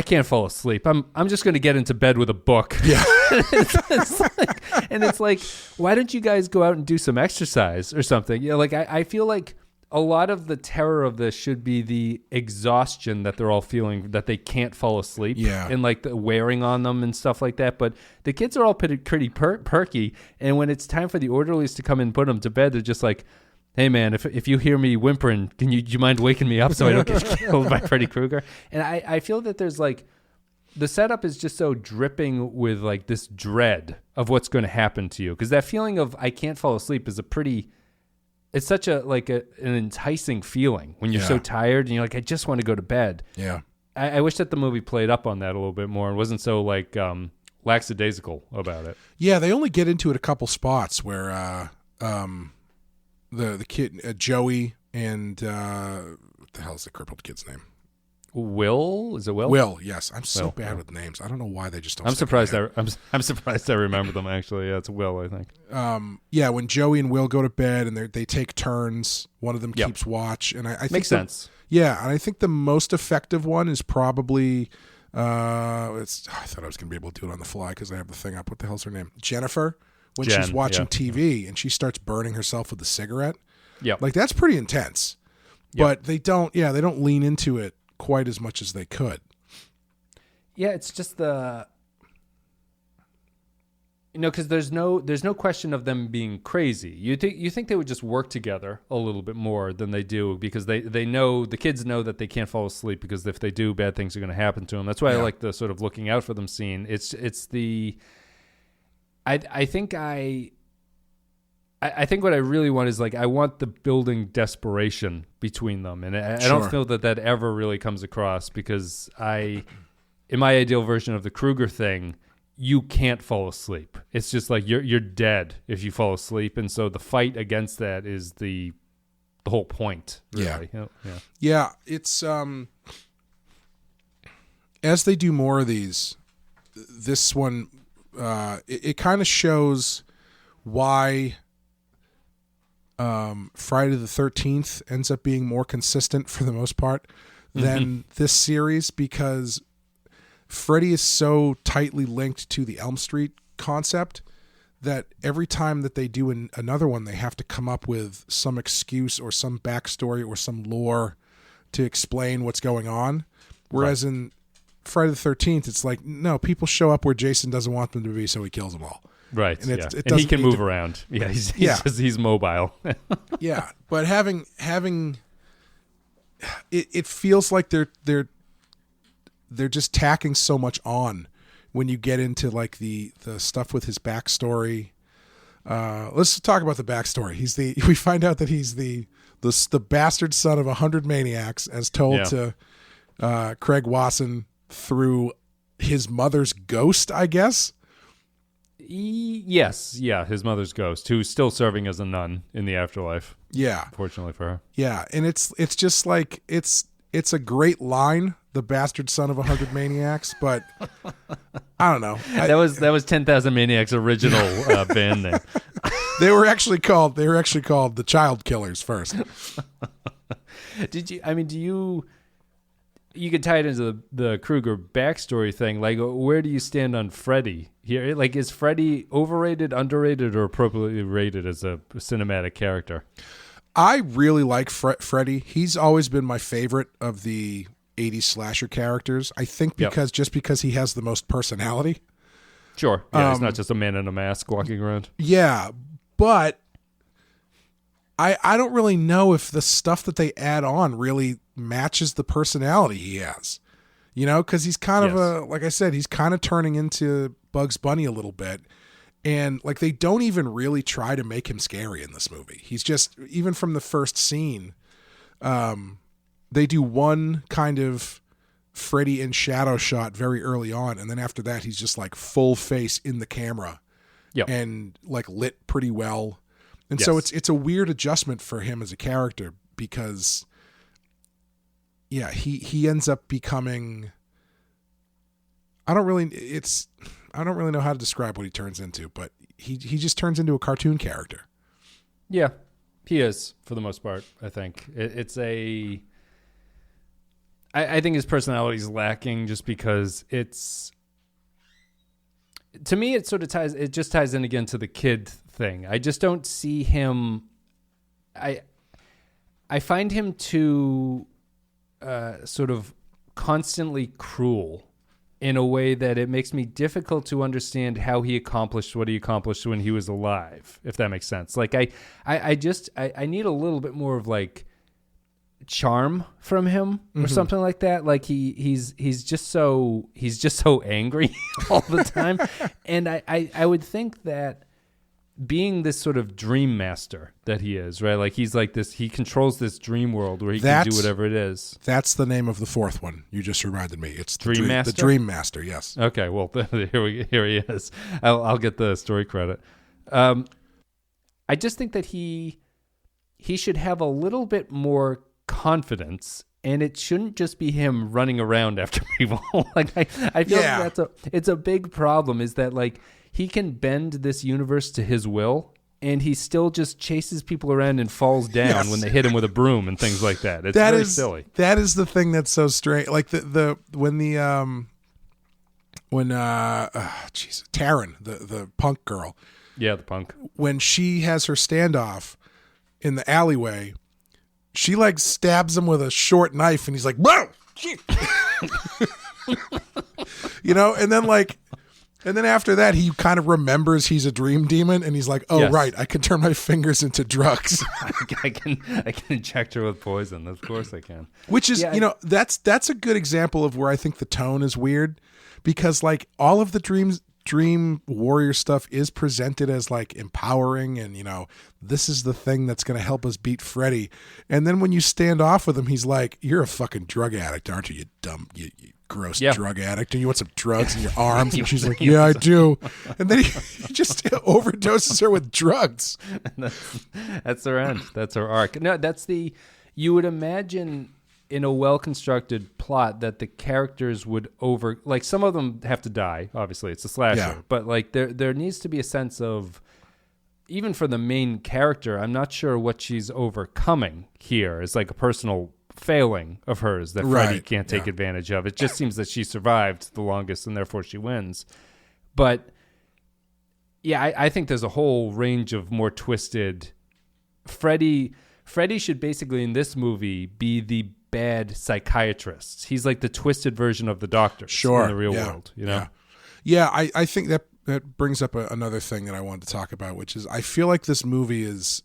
can't fall asleep. I'm just going to get into bed with a book. Yeah. it's like, why don't you guys go out and do some exercise or something? You know, like I feel like a lot of the terror of this should be the exhaustion that they're all feeling, that they can't fall asleep, and like the wearing on them and stuff like that. But the kids are all pretty perky, and when it's time for the orderlies to come and put them to bed, they're just like, hey man, if you hear me whimpering, do you mind waking me up so I don't get killed by Freddy Krueger? And I feel that there's like, the setup is just so dripping with like this dread of what's going to happen to you, because that feeling of I can't fall asleep is it's such an enticing feeling when you're so tired and you're like, I just want to go to bed. Yeah. I wish that the movie played up on that a little bit more and wasn't so like lackadaisical about it. Yeah, they only get into it a couple spots where the kid Joey and what the hell is the crippled kid's name? Will? Is it Will? Will, yes. I'm so bad with names. I don't know why they just don't. I'm surprised I remember them actually. Yeah, it's Will, I think. Yeah, when Joey and Will go to bed and they take turns, one of them keeps watch, and I think makes sense. Yeah, and I think the most effective one is probably I thought I was going to be able to do it on the fly because I have the thing up. What the hell's her name? Jennifer. When she's watching TV and she starts burning herself with a cigarette. Yeah. Like that's pretty intense. But they don't lean into it quite as much as they could. Yeah, it's just the Because there's no question of them being crazy. You think they would just work together a little bit more than they do, because they know, the kids know that they can't fall asleep, because if they do, bad things are going to happen to them. That's why I like the sort of looking out for them scene. It's the I think what I really want is, like, I want the building desperation between them, and I don't feel that ever really comes across, because in my ideal version of the Krueger thing, you can't fall asleep. It's just like you're dead if you fall asleep, and so the fight against that is the whole point. Really. Yeah. It's as they do more of these, this one it kind of shows why Friday the 13th ends up being more consistent for the most part than this series, because Freddy is so tightly linked to the Elm Street concept that every time that they do another one, they have to come up with some excuse or some backstory or some lore to explain what's going on. Whereas in Friday the 13th, it's like, no, people show up where Jason doesn't want them to be, so he kills them all. Right. And, and he can move around. Yeah. He's mobile. Yeah. But having it feels like they're just tacking so much on when you get into, like, the stuff with his backstory. Let's talk about the backstory. We find out that he's the bastard son of 100 maniacs, as told to Craig Wasson through his mother's ghost, I guess. Yes, yeah, his mother's ghost, who's still serving as a nun in the afterlife. Yeah, fortunately for her. Yeah, and it's just like it's a great line, the bastard son of 100 maniacs, but I don't know. That was 10,000 Maniacs' original band name. They were actually called the Child Killers first. You could tie it into the Krueger backstory thing. Like, where do you stand on Freddy here? Like, is Freddy overrated, underrated, or appropriately rated as a cinematic character? I really like Freddy. He's always been my favorite of the 80s slasher characters. I think because he has the most personality. Sure. Yeah, he's not just a man in a mask walking around. Yeah, but I don't really know if the stuff that they add on really matches the personality he has. You know, because he's kind of like I said, he's kind of turning into Bugs Bunny a little bit. And, like, they don't even really try to make him scary in this movie. He's just, even from the first scene, they do one kind of Freddy in shadow shot very early on. And then after that, he's just, like, full face in the camera and, like, lit pretty well. And so it's a weird adjustment for him as a character, because, he ends up becoming, I don't really know how to describe what he turns into, but he just turns into a cartoon character. Yeah, he is, for the most part, I think. I think his personality is lacking, just because to me, it just ties in again to the kid thing. I just don't see him. I find him too sort of constantly cruel, in a way that it makes me difficult to understand how he accomplished what he accomplished when he was alive, if that makes sense. Like, I need a little bit more of, like, charm from him or something like that. Like, he's just so angry all the time. And I would think that being this sort of dream master that he is, right? Like, he's like this, he controls this dream world where he can do whatever it is. That's the name of the fourth one. You just reminded me. It's Dream Master? The Dream Master, yes. Okay, well, here he is. I'll get the story credit. I just think that he should have a little bit more confidence, and it shouldn't just be him running around after people. Like, I feel like it's a big problem, is that, like, he can bend this universe to his will, and he still just chases people around and falls down when they hit him with a broom and things like that. It's very silly. That is the thing that's so strange. Like, when Taryn, the punk girl. Yeah, the punk. When she has her standoff in the alleyway, she, like, stabs him with a short knife, and he's like, "Bro!" You know, and then, like, And then after that, he kind of remembers he's a dream demon, and he's like, "Oh, Yes. right, I can turn my fingers into drugs." I can inject her with poison. Of course I can. Which is, that's a good example of where I think the tone is weird, because like all of the dream warrior stuff is presented as like empowering, and this is the thing that's going to help us beat Freddy. And then when you stand off with him, he's like, "You're a fucking drug addict, aren't you? You dumb, you gross drug addict, and you want some drugs in your arms." And she's like, "Yeah, I do." And then he just overdoses her with drugs. That's her end. That's her arc. No, you would imagine in a well-constructed plot that the characters would like some of them have to die. Obviously, it's a slasher, but like there needs to be a sense of, even for the main character, I'm not sure what she's overcoming here. It's like a personal failing of hers that Freddy can't take advantage of. It just seems that she survived the longest and therefore she wins. But yeah, I think there's a whole range of more twisted. Freddy should basically in this movie be the bad psychiatrist. He's like the twisted version of the doctor in the real world. Yeah, I think that brings up another thing that I wanted to talk about, which is I feel like this movie is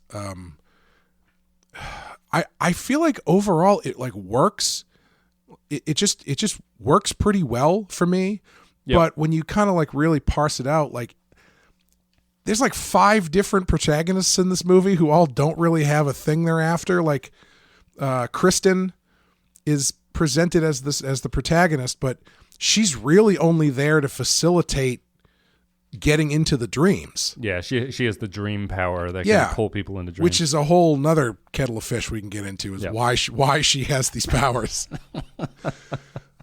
I feel like overall it like works. It just works pretty well for me. Yep. But when you kind of like really parse it out, like there's like 5 different protagonists in this movie who all don't really have a thing they're after. Like Kristen is presented as the protagonist, but she's really only there to facilitate getting into the dreams. Yeah, she has the dream power that can pull people into dreams. Which is a whole nother kettle of fish we can get into, is why she has these powers.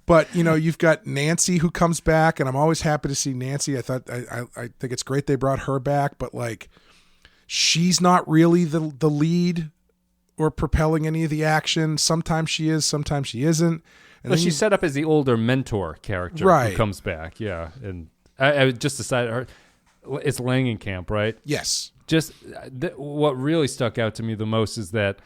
But you've got Nancy who comes back, and I'm always happy to see Nancy. I think it's great they brought her back, but like she's not really the lead or propelling any of the action. Sometimes she is, sometimes she isn't. And she's set up as the older mentor character who comes back. Yeah, and I just decided it's Langenkamp, right? Yes. Just what really stuck out to me the most is that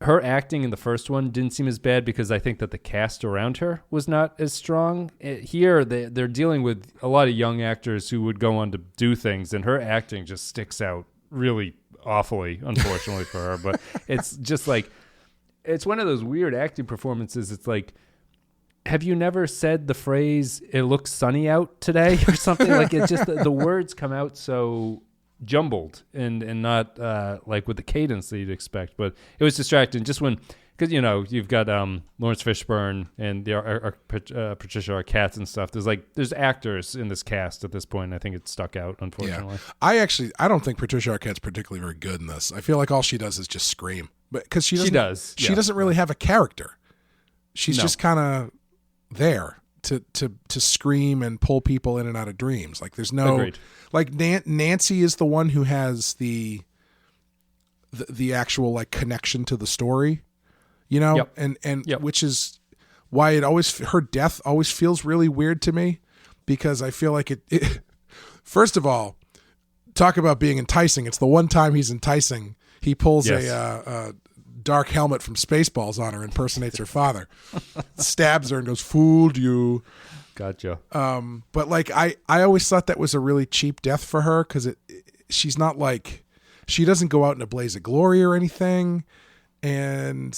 her acting in the first one didn't seem as bad because I think that the cast around her was not as strong. Here, they're dealing with a lot of young actors who would go on to do things, and her acting just sticks out really awfully, unfortunately for her. But it's just like, it's one of those weird acting performances. It's like, have you never said the phrase, "It looks sunny out today" or something? Like, it's just the words come out so jumbled and not like with the cadence that you'd expect. But it was distracting just when, because you've got Lawrence Fishburne and Patricia Arquette and stuff. There's actors in this cast at this point, and I think it stuck out, unfortunately. Yeah. I don't think Patricia Arquette's particularly very good in this. I feel like all she does is just scream, but because she doesn't really have a character. She's just kind of there to scream and pull people in and out of dreams. Like there's no Agreed. Like Nancy is the one who has the actual like connection to the story, and which is why her death always feels really weird to me, because I feel like it first of all, talk about being enticing. It's the one time he's enticing. He pulls a dark helmet from Spaceballs on her, impersonates her father, stabs her and goes, "Fooled you." Gotcha. But like I always thought that was a really cheap death for her, because she's not like, she doesn't go out in a blaze of glory or anything, and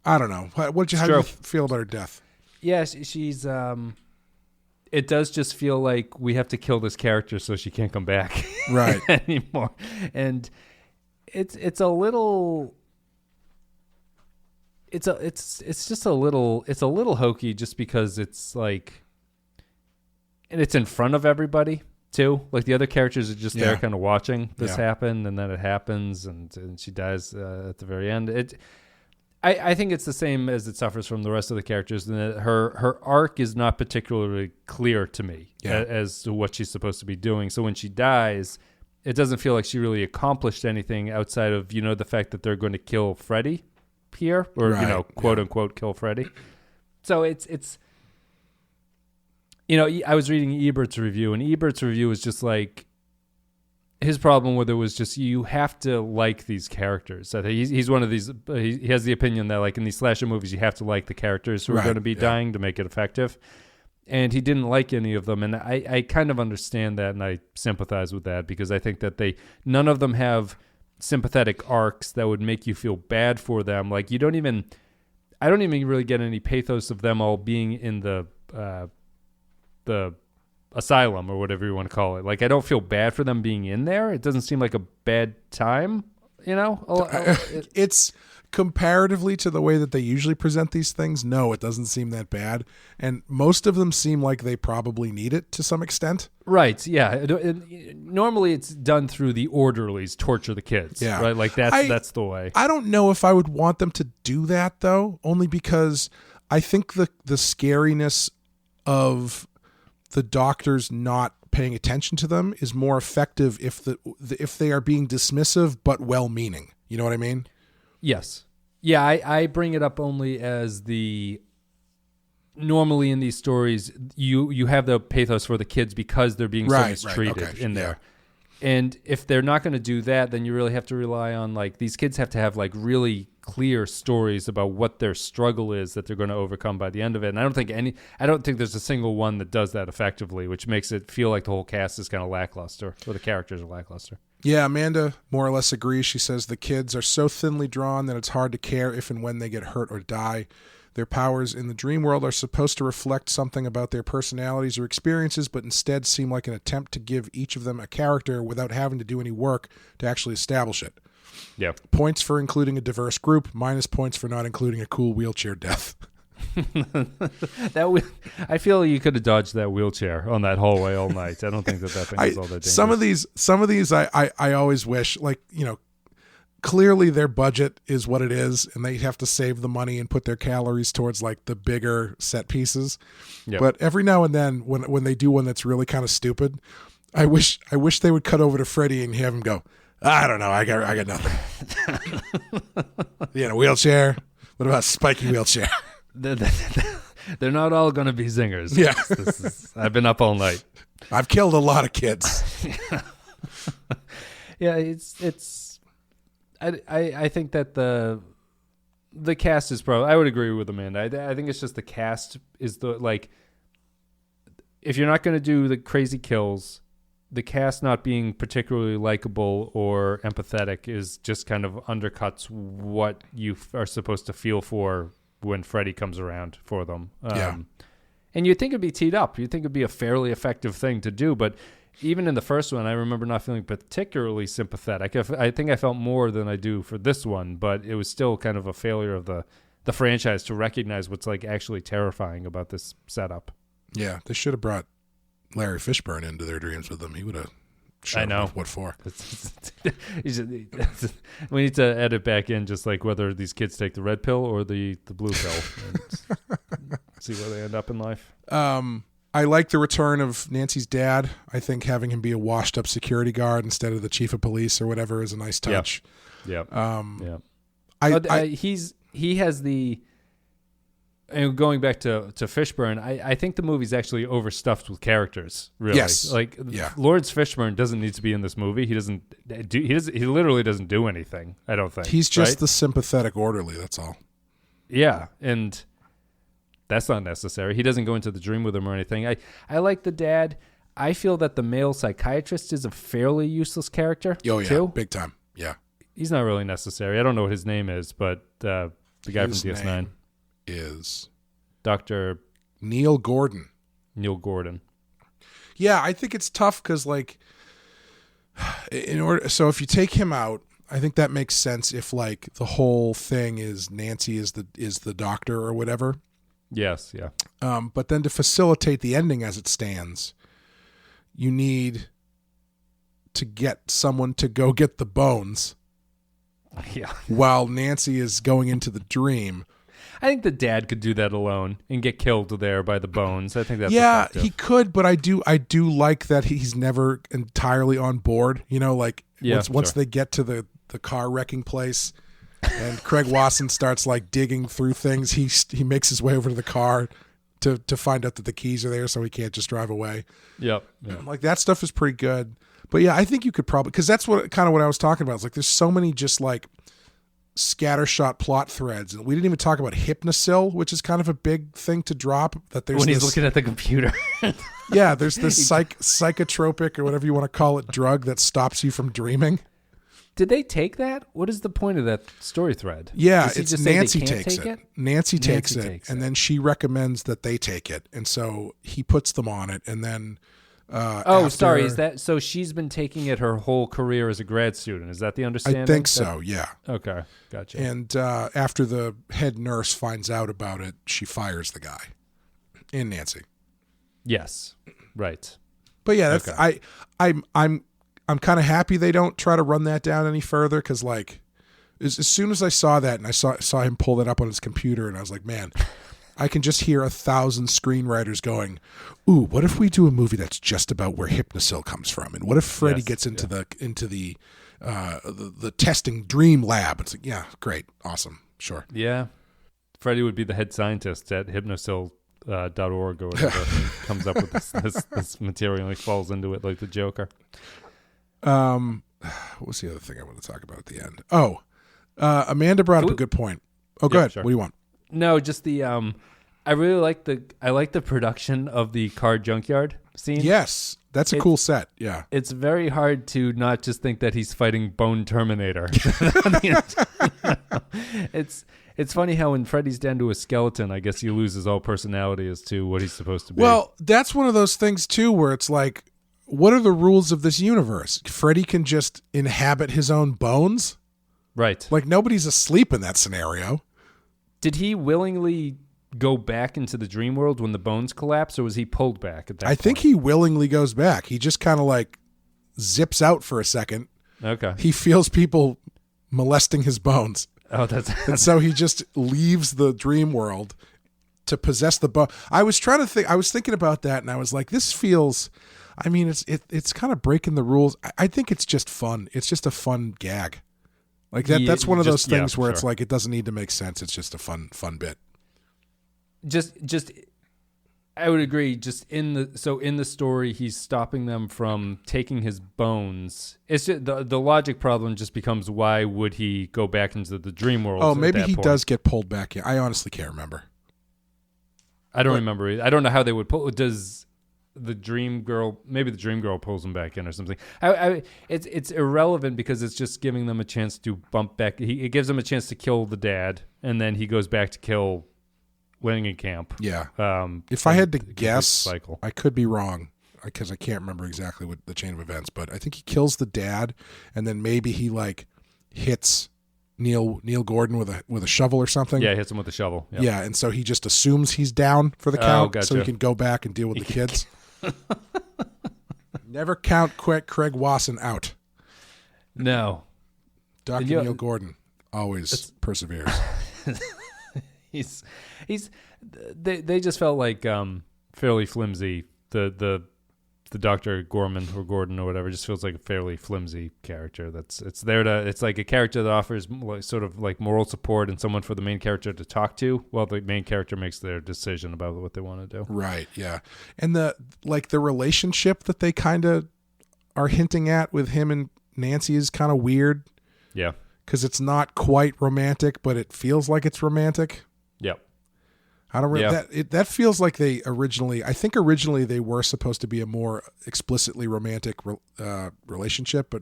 I don't know. How do you feel about her death? Yeah, she's it does just feel like we have to kill this character so she can't come back right anymore, and it's a little. It's just a little hokey, just because it's like, and it's in front of everybody too. Like the other characters are just there kind of watching this happen, and then it happens, and she dies at the very end. I think it's the same as it suffers from the rest of the characters, and that her arc is not particularly clear to me as to what she's supposed to be doing. So when she dies, it doesn't feel like she really accomplished anything outside of the fact that they're going to kill Freddy here, or quote unquote kill Freddy. So it's I was reading Ebert's review, and Ebert's review was just like, his problem with it was just, you have to like these characters. So he's one of these, he has the opinion that like in these slasher movies you have to like the characters who are going to be dying to make it effective. and he didn't like any of them. And I kind of understand that, and I sympathize with that, because I think that none of them have sympathetic arcs that would make you feel bad for them. Like, I don't even really get any pathos of them all being in the asylum, or whatever you want to call it. Like, I don't feel bad for them being in there. It doesn't seem like a bad time, It's comparatively to the way that they usually present these things, no, it doesn't seem that bad. And most of them seem like they probably need it to some extent. Right, yeah. Normally it's done through the orderlies torture the kids. Yeah. Right? Like, that's the way. I don't know if I would want them to do that, though, only because I think the scariness of the doctors not paying attention to them is more effective if they are being dismissive but well-meaning. You know what I mean? Yes. Yeah, I bring it up only as normally in these stories, you have the pathos for the kids because they're being so mistreated in there. And if they're not going to do that, then you really have to rely on, like, these kids have to have, like, really clear stories about what their struggle is that they're going to overcome by the end of it. And I don't think there's a single one that does that effectively, which makes it feel like the whole cast is kind of lackluster, or the characters are lackluster. Yeah, Amanda more or less agrees. She says the kids are so thinly drawn that it's hard to care if and when they get hurt or die. Their powers in the dream world are supposed to reflect something about their personalities or experiences, but instead seem like an attempt to give each of them a character without having to do any work to actually establish it. Yeah. Points for including a diverse group, minus points for not including a cool wheelchair death. I feel you could have dodged that wheelchair on that hallway all night. I don't think that thing was all that dangerous. Some of these I always wish, like, clearly their budget is what it is, and they have to save the money and put their calories towards, like, the bigger set pieces. Yep. But every now and then when they do one that's really kind of stupid, I wish they would cut over to Freddy and have him go, I don't know, I got nothing. Wheelchair. What about spiky wheelchair? They're not all going to be zingers. Yeah. I've been up all night. I've killed a lot of kids. Yeah, it's. I think that the cast is I would agree with Amanda. I think it's just the cast is if you're not going to do the crazy kills, the cast not being particularly likable or empathetic is just kind of undercuts what you are supposed to feel for when Freddy comes around for them. And you'd think it'd be teed up. You'd think it'd be a fairly effective thing to do. But even in the first one, I remember not feeling particularly sympathetic. I think I felt more than I do for this one, but it was still kind of a failure of the franchise to recognize what's, like, actually terrifying about this setup. Yeah, they should have brought Larry Fishburne into their dreams with them. He would have shown them what for. We need to edit back in just like whether these kids take the red pill or the blue pill and see where they end up in life. I like the return of Nancy's dad. I think having him be a washed up security guard instead of the chief of police or whatever is a nice touch. Yeah. He has the. And going back to Fishburne, I think the movie's actually overstuffed with characters. Really, yes. Lawrence Fishburne doesn't need to be in this movie. He literally doesn't do anything. I don't think he's just the sympathetic orderly. That's all. Yeah, and that's not necessary. He doesn't go into the dream with him or anything. I like the dad. I feel that the male psychiatrist is a fairly useless character. Oh yeah, too. Big time. Yeah, he's not really necessary. I don't know what his name is, but the guy from DS9. Is Dr. Neil Gordon. Yeah, I think it's tough because, like, if you take him out, I think that makes sense if, like, the whole thing is Nancy is the doctor or whatever. Yes, yeah. But then to facilitate the ending as it stands, you need to get someone to go get the bones. Yeah. While Nancy is going into the dream. I think the dad could do that alone and get killed there by the bones. I think that's effective. He could, but I do like that he's never entirely on board. Once they get to the car wrecking place, and Craig Wasson starts, like, digging through things, he makes his way over to the car to find out that the keys are there, so he can't just drive away. Yep. Like, that stuff is pretty good. But yeah, I think you could probably, because that's what I was talking about. It's like there's so many just, like, scattershot plot threads. And we didn't even talk about Hypnosil, which is kind of a big thing to drop. That there's when he's looking at the computer. Yeah, there's this psychotropic or whatever you want to call it drug that stops you from dreaming. Did they take that? What is the point of that story thread? Yeah, it's Nancy takes it. Nancy takes it, takes and it. then she recommends that they take it, and so he puts them on it, and then. Sorry. Is that so? She's been taking it her whole career as a grad student. Is that the understanding? I think so. Yeah. Okay, gotcha. And after the head nurse finds out about it, she fires the guy, and Nancy. Yes. Right. But yeah, that's Okay. I'm kind of happy they don't try to run that down any further, because like as soon as I saw that and I saw him pull that up on his computer, and I was like, man. I can just hear 1,000 screenwriters going, "Ooh, what if we do a movie that's just about where Hypnosil comes from? And what if Freddy gets into the testing dream lab?" It's like, yeah, great, awesome, sure. Yeah, Freddy would be the head scientist at hypnosil.org or whatever. And comes up with this material and he falls into it like the Joker. What was the other thing I want to talk about at the end? Amanda brought up a good point. Oh, go ahead. Sure. What do you want? No, just the I really like the production of the car junkyard scene. Yes, that's a cool set. Yeah, it's very hard to not just think that he's fighting Bone Terminator. It's funny how when Freddy's down to a skeleton, I guess he loses all personality as to what he's supposed to be. Well, that's one of those things too, where it's like, what are the rules of this universe? Freddy can just inhabit his own bones, right? Like nobody's asleep in that scenario. Did he willingly go back into the dream world when the bones collapse, or was he pulled back at that point? I think he willingly goes back. He just kind of like zips out for a second. Okay. He feels people molesting his bones. Oh, that's and so he just leaves the dream world to possess the bone. I was thinking about that, and I was like, this feels, I mean, it's kind of breaking the rules. I think it's just fun. It's just a fun gag. Like that. That's one of those things where it's like it doesn't need to make sense. It's just a fun bit. Just, I would agree. Just in the story, he's stopping them from taking his bones. It's just, the logic problem just becomes, why would he go back into the dream world? Oh, maybe he does get pulled back in. I honestly can't remember. I don't remember. I don't know how they would pull. Does the dream girl? Maybe the dream girl pulls him back in or something. It's irrelevant because it's just giving them a chance to bump back. It gives them a chance to kill the dad, and then he goes back to kill Langenkamp. Yeah. If I had to guess, I could be wrong because I can't remember exactly what the chain of events, but I think he kills the dad, and then maybe he like hits Neil Gordon with a shovel or something. Yeah, he hits him with a shovel. Yep. Yeah, and so he just assumes he's down for the count, gotcha. so he can go back and deal with the kids. Never count Craig Wasson out. No. Dr. Neil Gordon always perseveres. They just felt like fairly flimsy. The Dr. Gorman or Gordon or whatever just feels like a fairly flimsy character. It's like a character that offers sort of like moral support and someone for the main character to talk to while the main character makes their decision about what they want to do. Right, yeah. And the relationship that they kind of are hinting at with him and Nancy is kind of weird. Yeah. Because it's not quite romantic, but it feels like it's romantic. Yep. I don't that feels like they originally they were supposed to be a more explicitly romantic relationship, but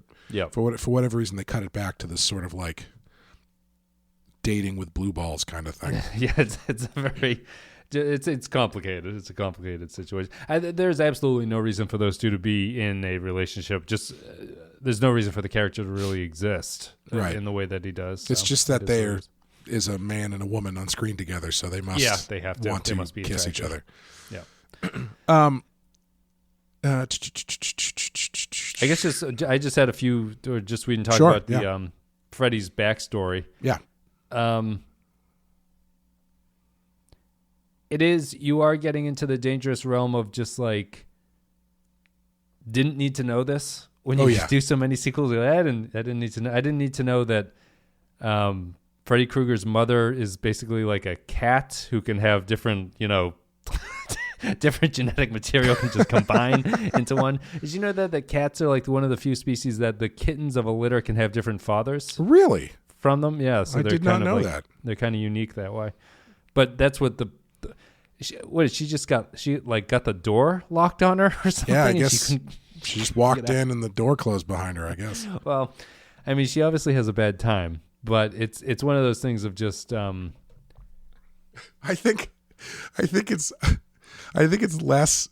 for whatever reason they cut it back to this sort of like dating with blue balls kind of thing. Yeah, it's a very it's complicated. It's a complicated situation. There's absolutely no reason for those two to be in a relationship. Just there's no reason for the character to really exist in the way that he does. It's just that there is a man and a woman on screen together, so they must they have to want to must be kiss each other. Yeah. I guess I just had a few, or just we didn't talk about the Freddy's backstory. Yeah. You are getting into the dangerous realm of just like, didn't need to know this when you do so many sequels. I didn't need to know. I didn't need to know that Freddy Krueger's mother is basically like a cat who can have different, different genetic material can just combine into one. Did you know that cats are like one of the few species that the kittens of a litter can have different fathers? Really? from them. Yeah, so I they're did not kind of know like, that. they're kind of unique that way. But that's what she just got the door locked on her or something? Yeah, I and guess she just walked in and the door closed behind her, I guess. Well, I mean, she obviously has a bad time, but it's one of those things of just. I think it's less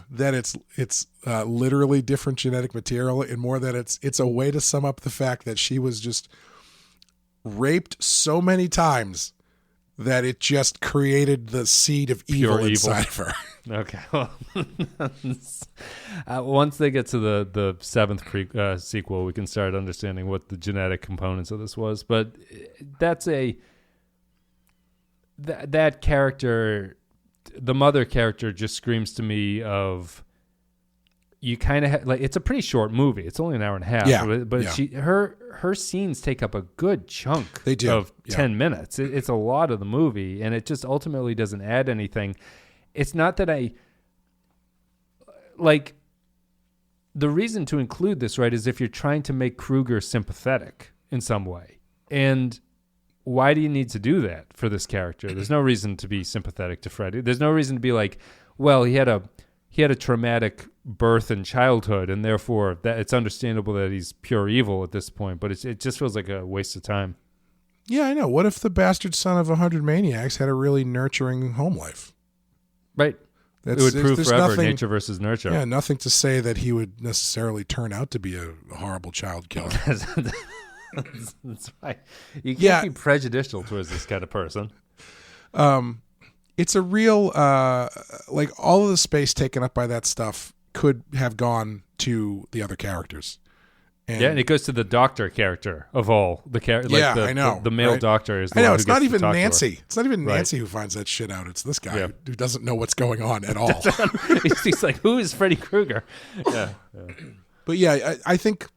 that it's literally different genetic material, and more that it's a way to sum up the fact that she was just raped so many times that it just created the seed of evil inside of her. Okay. Well, once they get to the seventh sequel, we can start understanding what the genetic components of this was. But that's that character, the mother character, just screams to me of. You kind of it's a pretty short movie. It's only an hour and a half. But her scenes take up a good chunk of 10 minutes. It's a lot of the movie, and it just ultimately doesn't add anything. It's not that I like the reason to include this, right, is if you're trying to make Krueger sympathetic in some way. And why do you need to do that for this character? There's no reason to be sympathetic to Freddy. There's no reason to be like, well, he had a traumatic birth and childhood, and therefore that it's understandable that he's pure evil at this point. But it just feels like a waste of time. Yeah, I know. What if the bastard son of 100 maniacs had a really nurturing home life? Right. It would prove forever nature versus nurture. Yeah, nothing to say that he would necessarily turn out to be a horrible child killer. That's right. You can't be prejudicial towards this kind of person. It's a real, like all of the space taken up by that stuff could have gone to the other characters. And it goes to the doctor character of all the characters. I know. The male doctor is the one one who who it's not gets even to talk Nancy. To it's not even Nancy who finds that shit out. It's this guy who doesn't know what's going on at all. He's like, who is Freddy Krueger? Yeah. But yeah, I think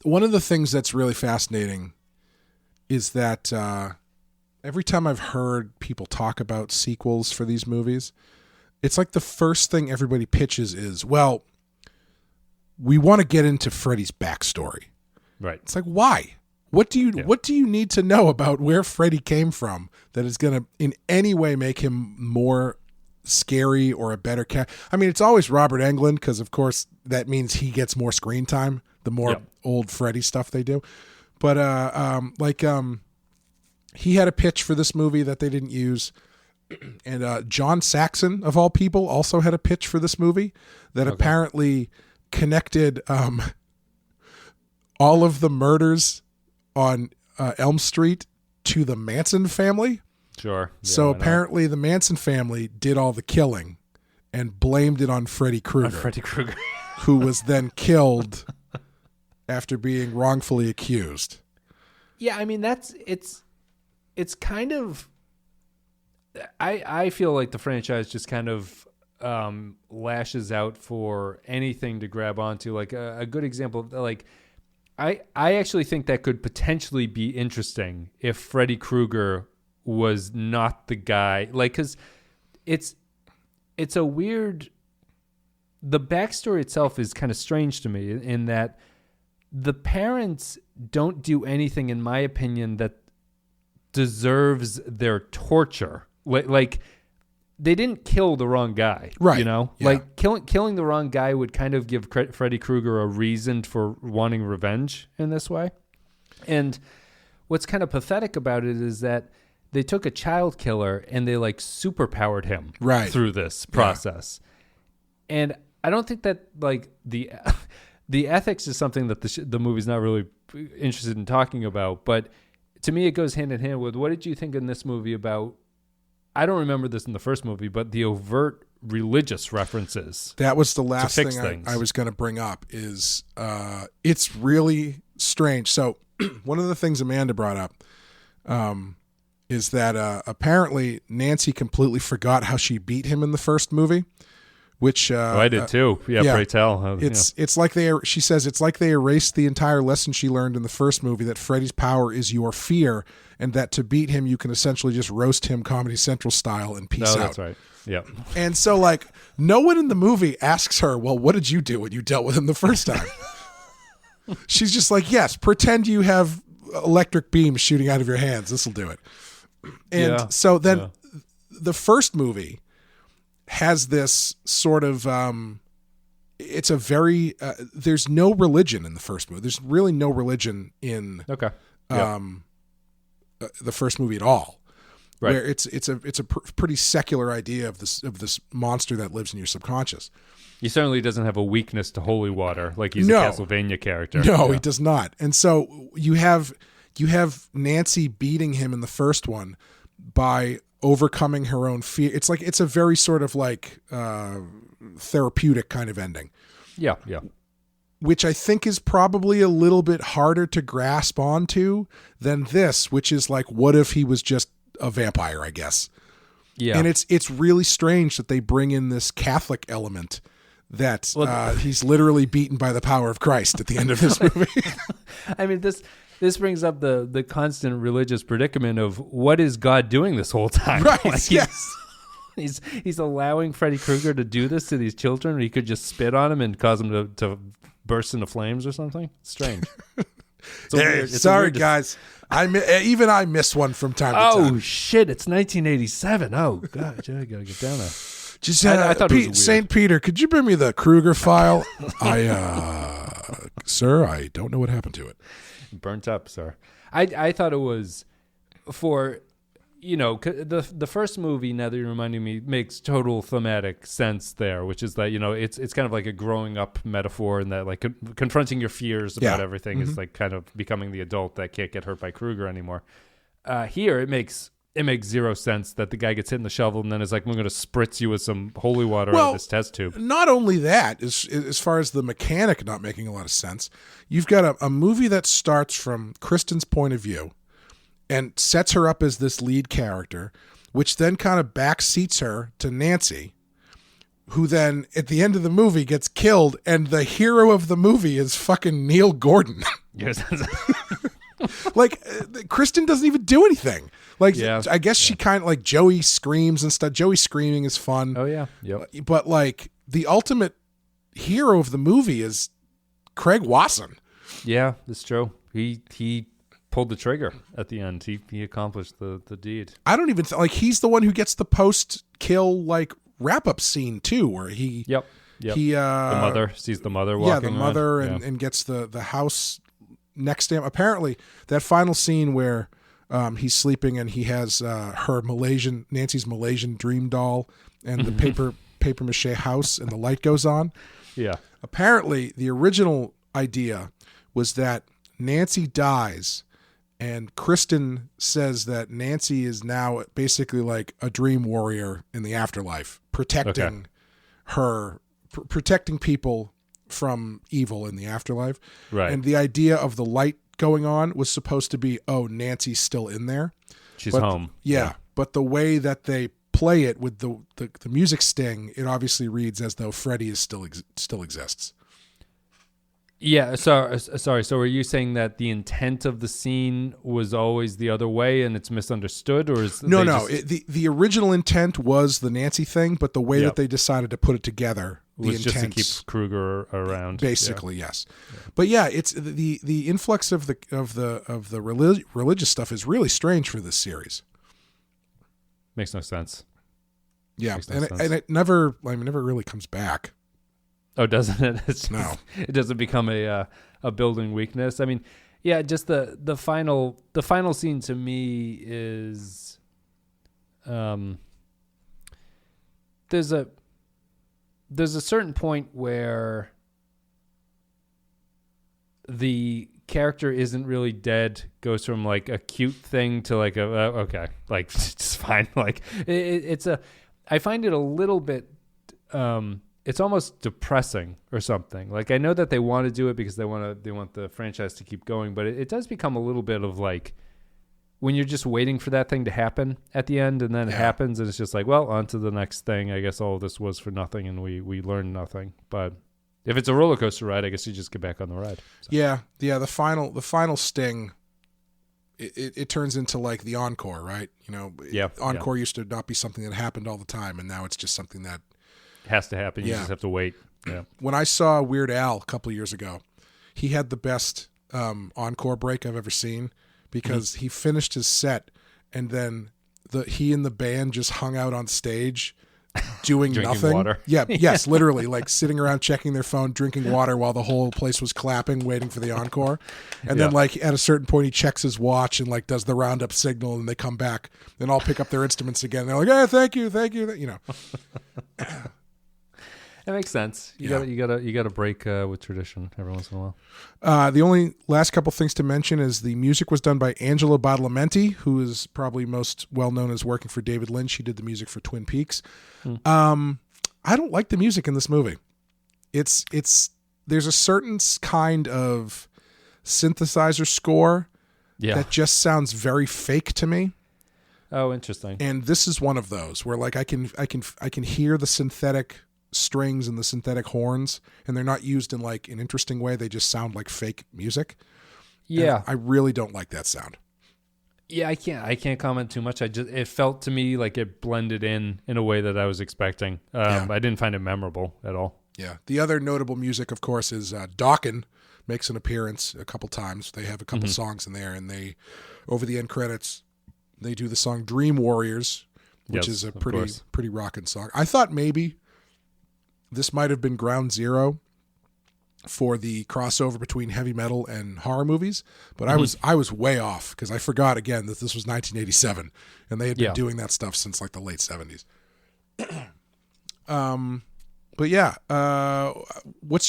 one of the things that's really fascinating is that every time I've heard people talk about sequels for these movies, it's like the first thing everybody pitches is, well, we want to get into Freddy's backstory. Right. It's like, why? What do you need to know about where Freddy came from that is going to in any way make him more scary or a better character? I mean, it's always Robert Englund because, of course, that means he gets more screen time the more old Freddy stuff they do. But he had a pitch for this movie that they didn't use. And John Saxon, of all people, also had a pitch for this movie that apparently connected all of the murders on Elm Street to the Manson family. Sure. Yeah, so apparently the Manson family did all the killing and blamed it on Freddy Krueger. Who was then killed after being wrongfully accused. Yeah, I mean, it's kind of... I feel like the franchise just kind of lashes out for anything to grab onto. Like a good example, like I actually think that could potentially be interesting if Freddy Krueger was not the guy. Like, because it's a weird. The backstory itself is kind of strange to me in that the parents don't do anything, in my opinion, that deserves their torture. Like, they didn't kill the wrong guy, right? You know, like killing the wrong guy would kind of give Freddy Krueger a reason for wanting revenge in this way. And what's kind of pathetic about it is that they took a child killer and they like superpowered him through this process. Yeah. And I don't think that like the ethics is something that the movie's not really interested in talking about. But to me, it goes hand in hand with what did you think in this movie about? I don't remember this in the first movie, but the overt religious references. That was the last thing I was going to bring up is it's really strange. So one of the things Amanda brought up is that apparently Nancy completely forgot how she beat him in the first movie, which I did too. Yeah, pray tell. It's like she says it's like they erased the entire lesson she learned in the first movie that Freddy's power is your fear, and that to beat him you can essentially just roast him Comedy Central style and peace out. That's right. Yeah. And so like no one in the movie asks her, well, what did you do when you dealt with him the first time? She's just like, yes, pretend you have electric beams shooting out of your hands. This will do it. And so then the first movie has this sort of it's a very there's no religion in the first movie. There's really no religion in the first movie at all. Right. Where it's a pretty secular idea of this monster that lives in your subconscious. He certainly doesn't have a weakness to holy water like he's a Castlevania character. No, he does not. And so you have Nancy beating him in the first one by overcoming her own fear. It's a very sort of like therapeutic kind of ending. Yeah. Which I think is probably a little bit harder to grasp onto than this, which is like, what if he was just a vampire, I guess. Yeah. And it's really strange that they bring in this Catholic element that he's literally beaten by the power of Christ at the end of this movie. I mean, this brings up the constant religious predicament of what is God doing this whole time? Right. Like yes. He's allowing Freddy Krueger to do this to these children, or he could just spit on them and cause them to burst into flames or something. It's strange. Sorry, guys. I miss one from time to time. Oh shit! It's 1987. Oh god, I gotta get down there. Just I thought it was weird. St. Peter, could you bring me the Krueger file? Sir, I don't know what happened to it. Burnt up, sir. I thought it was for. The first movie, now that you're reminding me, makes total thematic sense there, which is that, it's kind of like a growing up metaphor, and that like confronting your fears about everything is like kind of becoming the adult that can't get hurt by Krueger anymore. Here, it makes zero sense that the guy gets hit in the shovel and then is like, we're going to spritz you with some holy water out of this test tube. Not only that, as far as the mechanic not making a lot of sense, you've got a movie that starts from Kristen's point of view and sets her up as this lead character, which then kind of backseats her to Nancy, who then, at the end of the movie, gets killed, and the hero of the movie is fucking Neil Gordon. Yes. Like, Kristen doesn't even do anything. Like, I guess she kind of, like, Joey screams and stuff. Joey screaming is fun. Oh, yeah. Yep. But, like, the ultimate hero of the movie is Craig Wasson. Yeah, that's true. He pulled the trigger at the end. He accomplished the deed. I don't even like he's the one who gets the post-kill like wrap-up scene too, where he the mother sees the mother walking. Yeah, the mother and gets the house next to him. Apparently, that final scene where he's sleeping and he has Nancy's Malaysian dream doll and the paper mache house and the light goes on. Yeah. Apparently, the original idea was that Nancy dies. And Kristen says that Nancy is now basically like a dream warrior in the afterlife, protecting protecting people from evil in the afterlife. Right. And the idea of the light going on was supposed to be, Nancy's still in there. She's home. Yeah. But the way that they play it with the music sting, it obviously reads as though Freddy is still exists. Yeah, sorry. So are you saying that the intent of the scene was always the other way and it's misunderstood, or is no? The original intent was the Nancy thing, but the way that they decided to put it together was just to keep Krueger around. Basically, yes. Yeah. But yeah, it's the influx of the religious stuff is really strange for this series. Makes no sense. Yeah, and it never really comes back. Oh, doesn't it? No, it doesn't become a building weakness. I mean, yeah, just the final scene to me is, there's a certain point where the character isn't really dead, goes from like a cute thing to like like it's fine. Like I find it a little bit. It's almost depressing or something. Like, I know that they want to do it because they want the franchise to keep going, but it does become a little bit of like when you're just waiting for that thing to happen at the end, and then it happens, and it's just like, well, on to the next thing. I guess all of this was for nothing, and we learned nothing. But if it's a roller coaster ride, I guess you just get back on the ride. So. Yeah. The final sting. It turns into like the encore, right? Encore used to not be something that happened all the time, and now it's just something that has to happen. You just have to wait. Yeah. When I saw Weird Al a couple of years ago, he had the best encore break I've ever seen, because he finished his set and then he and the band just hung out on stage doing Drinking nothing. water. Yeah, yes, literally, like sitting around checking their phone, drinking water while the whole place was clapping, waiting for the encore. And then like at a certain point he checks his watch and like does the roundup signal, and they come back and all pick up their instruments again. They're like, "Hey, thank you," you know. That makes sense. You gotta break with tradition every once in a while. The only last couple things to mention is the music was done by Angelo Badalamenti, who is probably most well known as working for David Lynch. He did the music for Twin Peaks. I don't like the music in this movie. There's a certain kind of synthesizer score that just sounds very fake to me. Oh, interesting. And this is one of those where like I can hear the synthetic strings and the synthetic horns, and they're not used in like an interesting way. They just sound like fake music. Yeah. And I really don't like that sound. Yeah, I can't comment too much. It felt to me like it blended in a way that I was expecting. I didn't find it memorable at all. Yeah. The other notable music, of course, is Dokken makes an appearance a couple times. They have a couple songs in there, and they, over the end credits, they do the song Dream Warriors, which is a pretty rockin' song. I thought maybe this might have been ground zero for the crossover between heavy metal and horror movies, but I was way off, because I forgot again that this was 1987 and they had been doing that stuff since like the late 70s. But yeah, do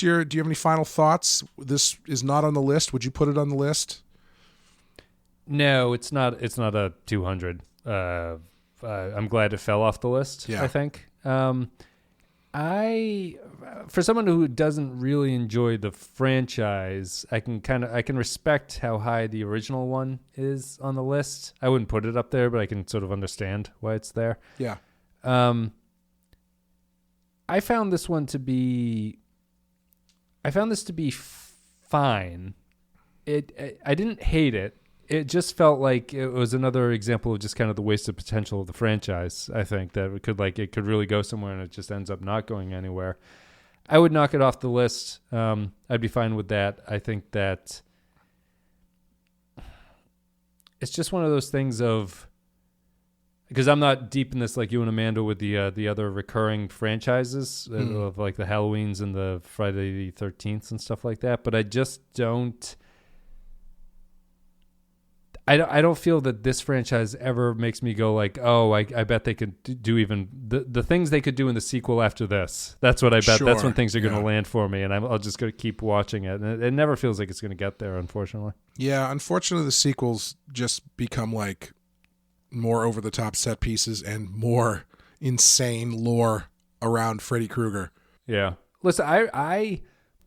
you have any final thoughts? This is not on the list. Would you put it on the list? No, it's not. It's not a 200. I'm glad it fell off the list. Yeah. I think. For someone who doesn't really enjoy the franchise, I can respect how high the original one is on the list. I wouldn't put it up there, but I can sort of understand why it's there. Yeah. I found this to be fine. I didn't hate it. It just felt like it was another example of just kind of the wasted potential of the franchise. I think that it could really go somewhere, and it just ends up not going anywhere. I would knock it off the list. I'd be fine with that. I think that it's just one of those things of, because I'm not deep in this like you and Amanda with the other recurring franchises of like the Halloweens and the Friday the 13th and stuff like that. But I just don't. I don't feel that this franchise ever makes me go like, oh, I bet they could do even the things they could do in the sequel after this. That's what I bet. Sure. That's when things are going to land for me, and I'll just going to keep watching it. And it never feels like it's going to get there, unfortunately. Yeah, unfortunately, the sequels just become like more over-the-top set pieces and more insane lore around Freddy Krueger. Yeah. Listen, I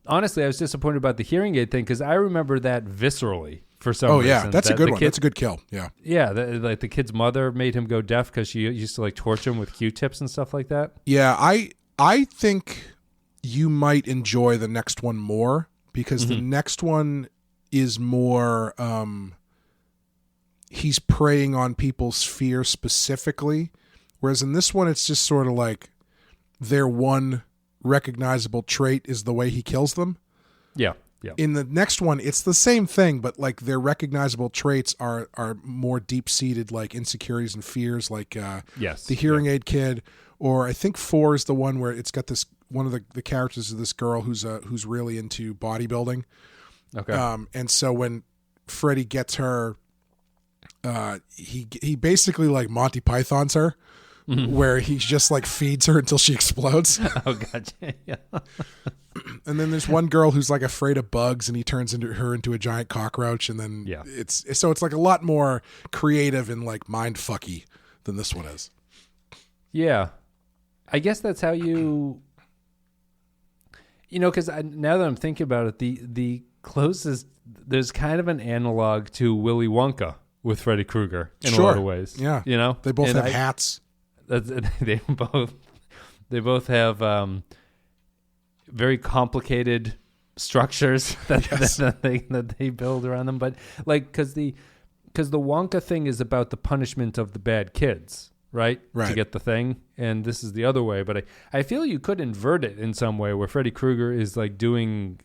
honestly, I was disappointed about the hearing aid thing, because I remember that viscerally. For some reason. Yeah, that's a good one. That's a good kill. Yeah. Yeah, like the kid's mother made him go deaf because she used to like torture him with Q-tips and stuff like that. Yeah, I think you might enjoy the next one more, because the next one is more he's preying on people's fear specifically, whereas in this one it's just sort of like their one recognizable trait is the way he kills them. Yeah. Yeah. In the next one, it's the same thing, but like their recognizable traits are more deep-seated, like insecurities and fears, like the hearing aid kid, or I think 4 is the one where it's got this one of the characters of this girl who's really into bodybuilding. Okay. And so when Freddy gets her, he basically like Monty Pythons her, where he just like feeds her until she explodes. Oh, gotcha. Yeah. And then there's one girl who's like afraid of bugs, and he turns her into a giant cockroach, and then it's like a lot more creative and like mind fucky than this one is. Yeah, I guess that's how because now that I'm thinking about it, the closest, there's kind of an analog to Willy Wonka with Freddy Krueger in a lot of ways. Yeah, they both have hats. They both have very complicated structures that they build around them, but like because the Wonka thing is about the punishment of the bad kids, right? To get the thing, and this is the other way. But I feel you could invert it in some way where Freddy Krueger is like doing